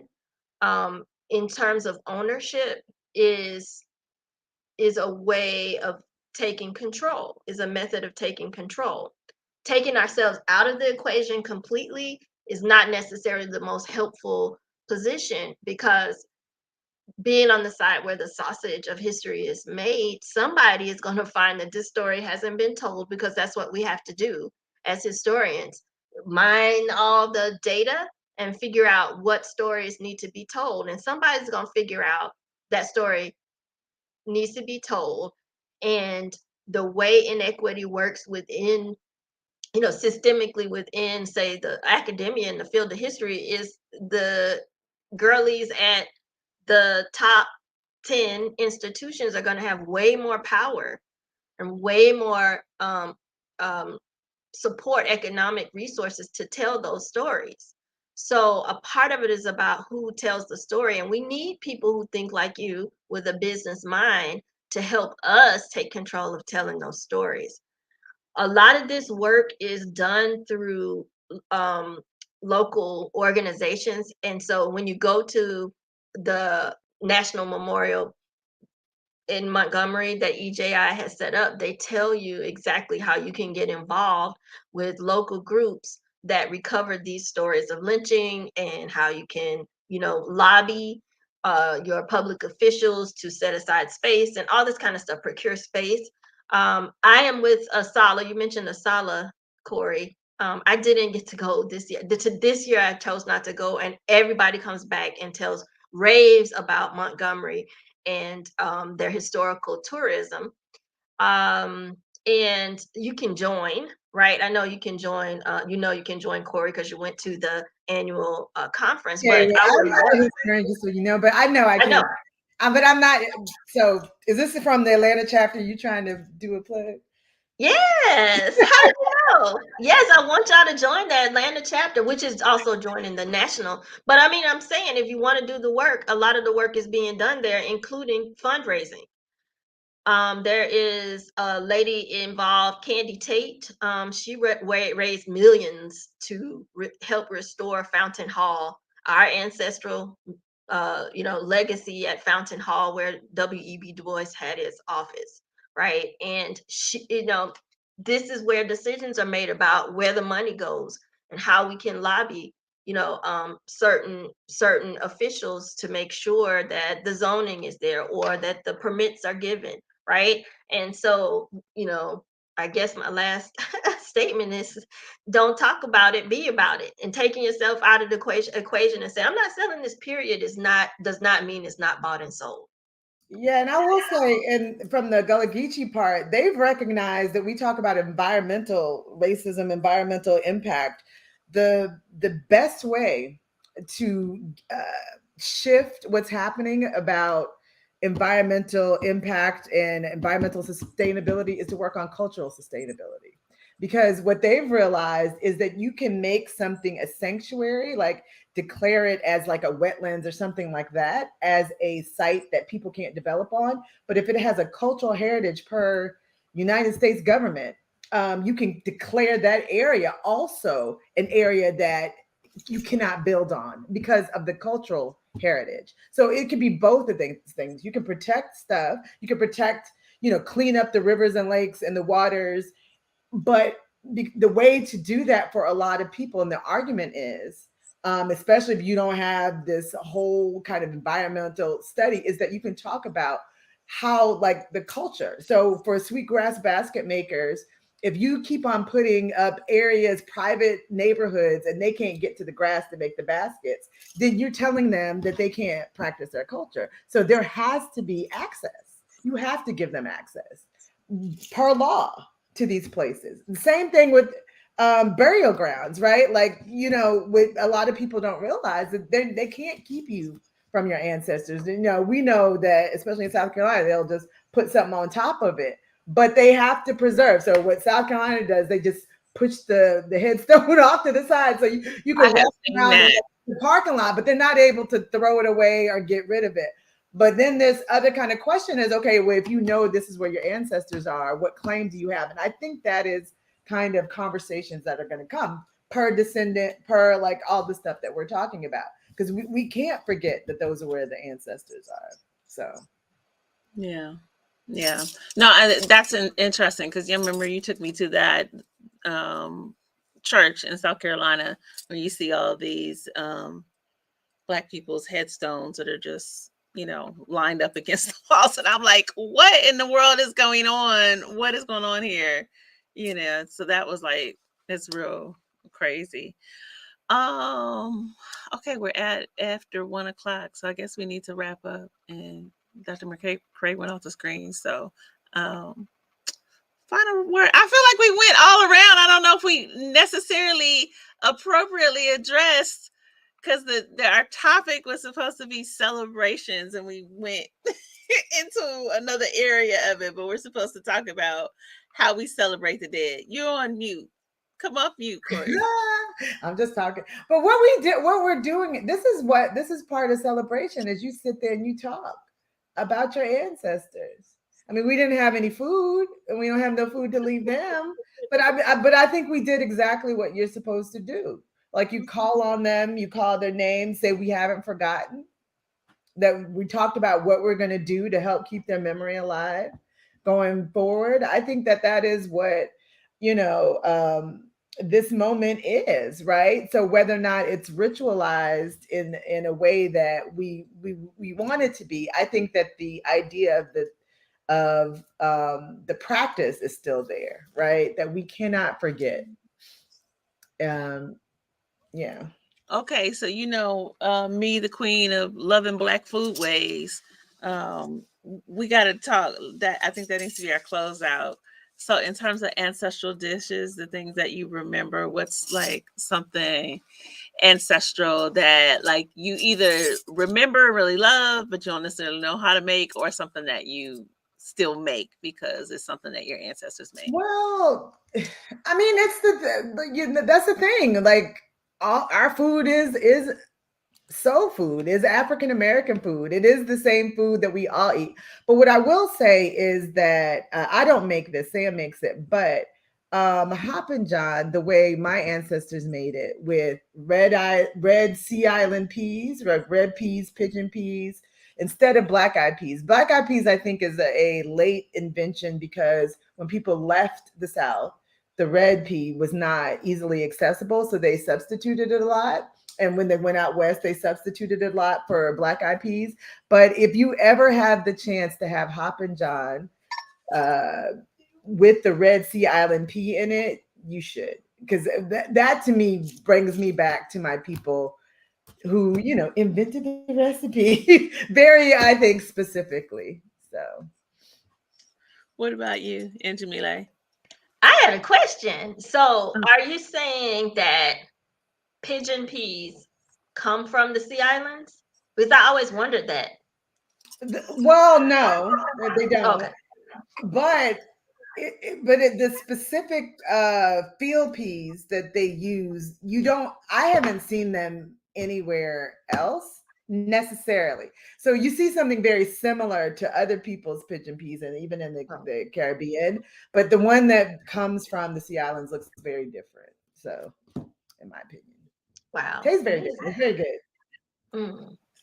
in terms of ownership, is a way of taking control, is a method of taking control. Taking ourselves out of the equation completely is not necessarily the most helpful position, because being on the side where the sausage of history is made, somebody is going to find that this story hasn't been told, because that's what we have to do as historians: mine all the data and figure out what stories need to be told. And somebody's going to figure out that story needs to be told. And the way inequity works within, systemically within, say, the academia in the field of history, is the girlies at the top 10 institutions are going to have way more power and way more support, economic resources to tell those stories. So a part of it is about who tells the story, and we need people who think like you with a business mind to help us take control of telling those stories. A lot of this work is done through local organizations, and so when you go to the National Memorial in Montgomery that EJI has set up, they tell you exactly how you can get involved with local groups that recover these stories of lynching, and how you can, lobby your public officials to set aside space and all this kind of stuff, procure space. I am with Asala. You mentioned Asala, Corrie. I didn't get to go this year. This year, I chose not to go, and everybody comes back and tells raves about Montgomery and their historical tourism. And you can join, right? I know you can join. You can join, Corrie, because you went to the annual conference. Yeah, but yeah. I would I'm not a historian, just so you know, but I know I can. But I'm not. So, is this from the Atlanta chapter? You trying to do a plug? Yes. How do you know? Yes, I want y'all to join the Atlanta chapter, which is also joining the national. But I mean, I'm saying, if you want to do the work, a lot of the work is being done there, including fundraising. There is a lady involved, Candy Tate. She raised millions to help restore Fountain Hall, our ancestral, legacy at Fountain Hall, where W.E.B. Du Bois had his office, right? And she, this is where decisions are made about where the money goes and how we can lobby, certain officials to make sure that the zoning is there or that the permits are given, right? And so, I guess my last statement is, don't talk about it, be about it. And taking yourself out of the equation and say, I'm not selling this, period, does not mean it's not bought and sold. Yeah, and I will say, and from the Gullah Geechee part, they've recognized that we talk about environmental racism, environmental impact. The best way to shift what's happening about environmental impact and environmental sustainability is to work on cultural sustainability. Because what they've realized is that you can make something a sanctuary, like declare it as like a wetlands or something like that, as a site that people can't develop on. But if it has a cultural heritage per United States government, you can declare that area also an area that you cannot build on because of the cultural heritage. So it could be both of these things. You can protect stuff, you can protect, clean up the rivers and lakes and the waters. But the way to do that for a lot of people, and the argument is, especially if you don't have this whole kind of environmental study, is that you can talk about how, like, the culture. So for sweetgrass basket makers, if you keep on putting up areas, private neighborhoods, and they can't get to the grass to make the baskets, then you're telling them that they can't practice their culture. So there has to be access. You have to give them access per law to these places. The same thing with burial grounds, right? Like, with a lot of people don't realize that they can't keep you from your ancestors. We know that, especially in South Carolina, they'll just put something on top of it, but they have to preserve. So what South Carolina does, they just push the headstone off to the side, so you can walk around the parking lot, but they're not able to throw it away or get rid of it. But then this other kind of question is, okay, well, if you know this is where your ancestors are, what claim do you have? And I think that is kind of conversations that are going to come per descendant, per like all the stuff that we're talking about, because we can't forget that those are where the ancestors are. So yeah. No, that's interesting, because you remember you took me to that church in South Carolina where you see all these Black people's headstones that are just lined up against the walls, and I'm like, what in the world is going on? What is going on here? So that was like, it's real crazy. Okay, we're at after 1:00, so I guess we need to wrap up. And Dr. McCray went off the screen, so final word. I feel like we went all around. I don't know if we necessarily appropriately addressed, because our topic was supposed to be celebrations, and we went into another area of it, but we're supposed to talk about how we celebrate the dead. You're on mute. Come off mute, Corrie. I'm just talking. But what we're doing, this is part of celebration, is you sit there and you talk about your ancestors. I mean, we didn't have any food, and we don't have no food to leave them. But I think we did exactly what you're supposed to do. Like, you call on them, you call their names, say we haven't forgotten, that we talked about what we're going to do to help keep their memory alive going forward. I think that is what, this moment is, right? So whether or not it's ritualized in a way that we want it to be, I think that the idea of the practice is still there, right? That we cannot forget. Yeah. Okay, so me, the queen of loving Black foodways. We got to talk. That I think that needs to be our closeout. So, in terms of ancestral dishes, the things that you remember, what's like something ancestral that like you either remember, really love, but you don't necessarily know how to make, or something that you still make because it's something that your ancestors made? Well, I mean, it's that's the thing. Like, all our food is soul food, is African American food. It is the same food that we all eat. But what I will say is that I don't make this, Sam makes it, but Hoppin' John, the way my ancestors made it, with red sea island peas, red peas, pigeon peas, instead of black eyed peas. Black eyed peas, I think, is a late invention, because when people left the South, the red pea was not easily accessible, so they substituted it a lot. And when they went out west, they substituted it a lot for black eyed peas. But if you ever have the chance to have Hoppin' John with the red sea island pea in it, you should, because that to me brings me back to my people who invented the recipe very, I think, specifically. So What about you, Nozibele? I had a question. So, are you saying that pigeon peas come from the sea islands? Because I always wondered that. Well, no, they don't. Okay. But the specific field peas that they use, I haven't seen them anywhere else necessarily. So you see something very similar to other people's pigeon peas, and even in the Caribbean, but the one that comes from the Sea Islands looks very different. So, in my opinion, Wow, tastes very different. It's very good.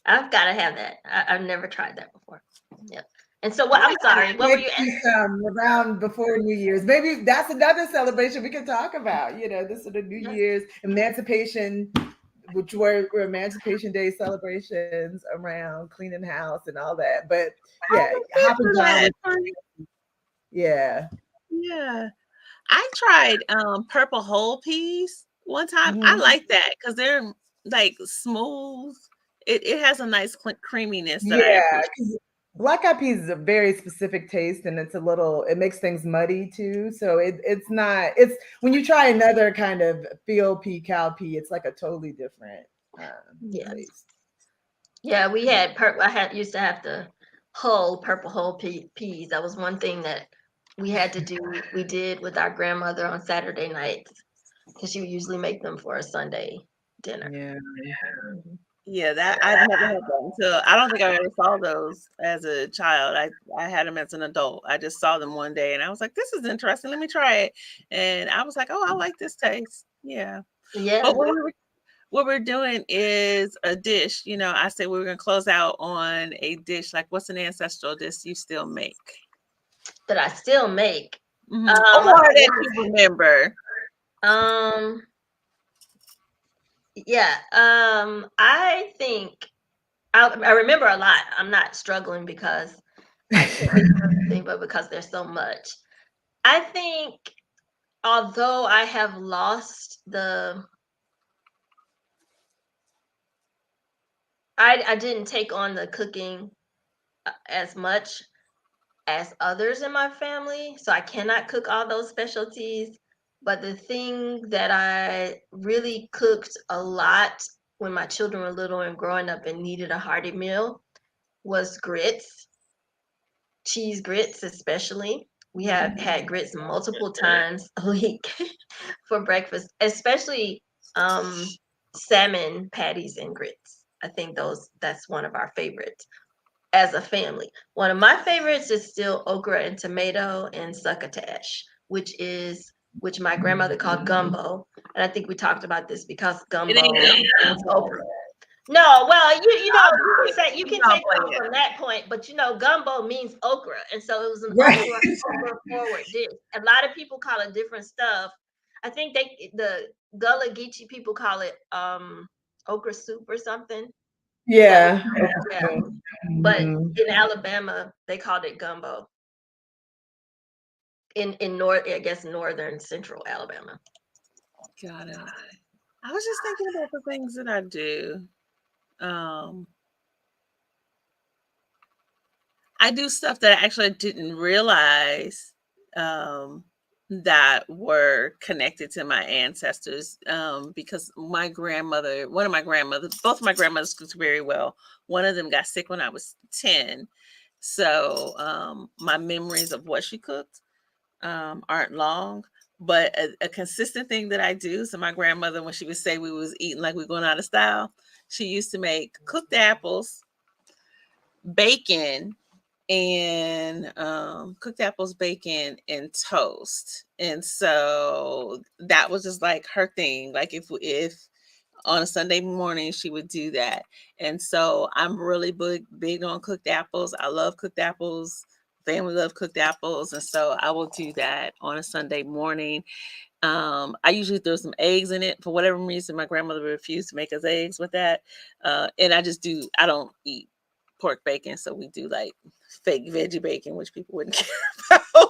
I've got to have that. I've never tried that before. Yep. And so, I'm sorry. What were you asking? Around before New Year's? Maybe that's another celebration we can talk about. This is the New Year's emancipation, which were Emancipation Day celebrations around cleaning house and all that. But yeah, Yeah. I tried purple whole peas one time. I like that because they're like smooth. It has a nice creaminess that I appreciate. because black eyed peas is a very specific taste, and it makes things muddy too. So it's not. It's when you try another kind of field pea, cowpea, it's like a totally different taste. Yeah, used to have to hull purple whole peas. That was one thing that we had to do. We did with our grandmother on Saturday nights because she would usually make them for a Sunday dinner. Yeah. Yeah, that I've never had that until I don't think I ever saw those as a child. I had them as an adult. I just saw them one day and I was like, this is interesting. Let me try it. And I was like, oh, I like this taste. Yeah. Yeah. But what we're doing is a dish. You know, I said we were gonna close out on a dish. Like, what's an ancestral dish you still make? That I still make. Or that you remember. Yeah. I think I remember a lot. I'm not struggling because I can't make everything, but because there's so much. I think although I have lost I didn't take on the cooking as much as others in my family, so I cannot cook all those specialties. But the thing that I really cooked a lot when my children were little and growing up and needed a hearty meal was grits, cheese grits especially. We have had grits multiple times a week for breakfast, especially salmon patties and grits. I think that's one of our favorites as a family. One of my favorites is still okra and tomato and succotash, which my grandmother called gumbo. And I think we talked about this because gumbo is okra. No, well, you can take off from that point, but gumbo means okra, and so it was an okra forward dish. A lot of people call it different stuff. I think the Gullah Geechee people call it okra soup or something. Yeah. Yeah. But in Alabama, they called it gumbo. In northern central Alabama. Got it. I was just thinking about the things that I do. I do stuff that I actually didn't realize that were connected to my ancestors because my grandmother, both of my grandmothers cooked very well. One of them got sick when I was 10. So my memories of what she cooked aren't long. But a consistent thing that I do, so my grandmother, when she would say we was eating like we going out of style, she used to make cooked apples, bacon, and cooked apples, bacon, and toast. And so that was just like her thing. Like if on a Sunday morning she would do that. And so I'm really big on cooked apples. I love cooked apples. Family love cooked apples, and so I will do that on a Sunday morning. I usually throw some eggs in it. For whatever reason, my grandmother refused to make us eggs with that. And I don't eat pork bacon, so we do like fake veggie bacon, which people wouldn't care about.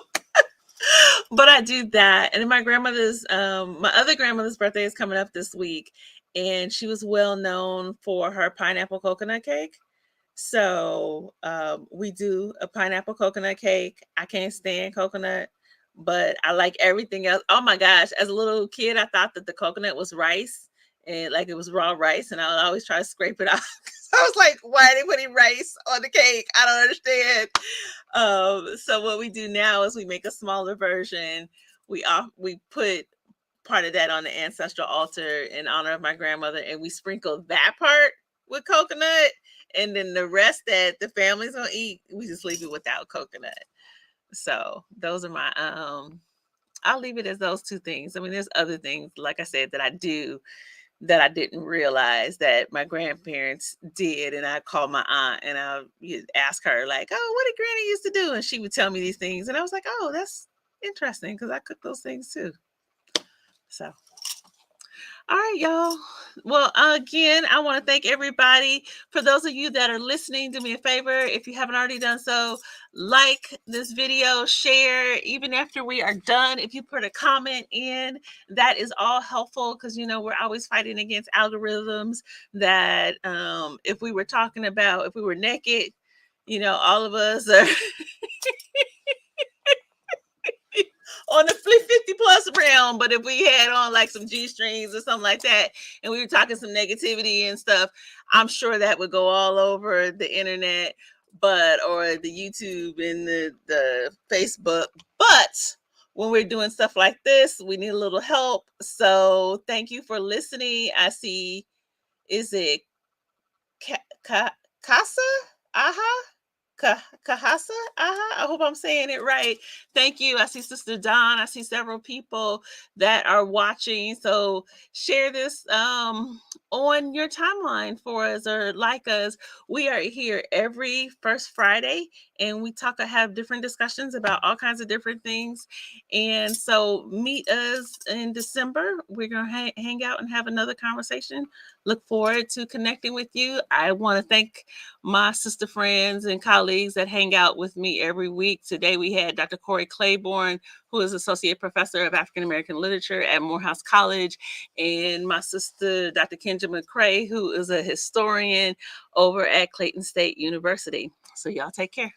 But I do that. And then my other grandmother's birthday is coming up this week, and she was well known for her pineapple coconut cake. So we do a pineapple coconut cake. I can't stand coconut, but I like everything else. Oh my gosh. As a little kid, I thought that the coconut was rice and like it was raw rice. And I would always try to scrape it off. I was like, why are they putting rice on the cake? I don't understand. So what we do now is we make a smaller version. We put part of that on the ancestral altar in honor of my grandmother, and we sprinkle that part with coconut, and then the rest that the family's gonna eat, we just leave it without coconut. So those are my I'll leave it as those two things. I mean, there's other things, like I said, that I do that I didn't realize that my grandparents did. And I call my aunt and I'll ask her, like, oh, what did Granny used to do? And she would tell me these things. And I was like, oh, that's interesting because I cook those things too. So, all right, y'all. Well, again, I want to thank everybody. For those of you that are listening, do me a favor. If you haven't already done so, like this video, share. Even after we are done, if you put a comment in, that is all helpful, because, you know, we're always fighting against algorithms that if we were talking about, if we were naked, you know, all of us are on the 50 plus realm. But if we had on like some G strings or something like that, and we were talking some negativity and stuff, I'm sure that would go all over the internet, or the YouTube and the Facebook. But when we're doing stuff like this, we need a little help. So thank you for listening. I see, is it Casa? Aha. Kahasa? I hope I'm saying it right. Thank you. I see Sister Dawn. I see several people that are watching. So share this on your timeline for us, or like us. We are here every first Friday, and we have different discussions about all kinds of different things. And so meet us in December. We're going to hang out and have another conversation. Look forward to connecting with you. I want to thank my sister friends and colleagues that hang out with me every week. Today we had Dr. Corrie Claiborne, who is Associate Professor of African American Literature at Morehouse College, and my sister, Dr. Kenja McCray, who is a historian over at Clayton State University. So y'all take care.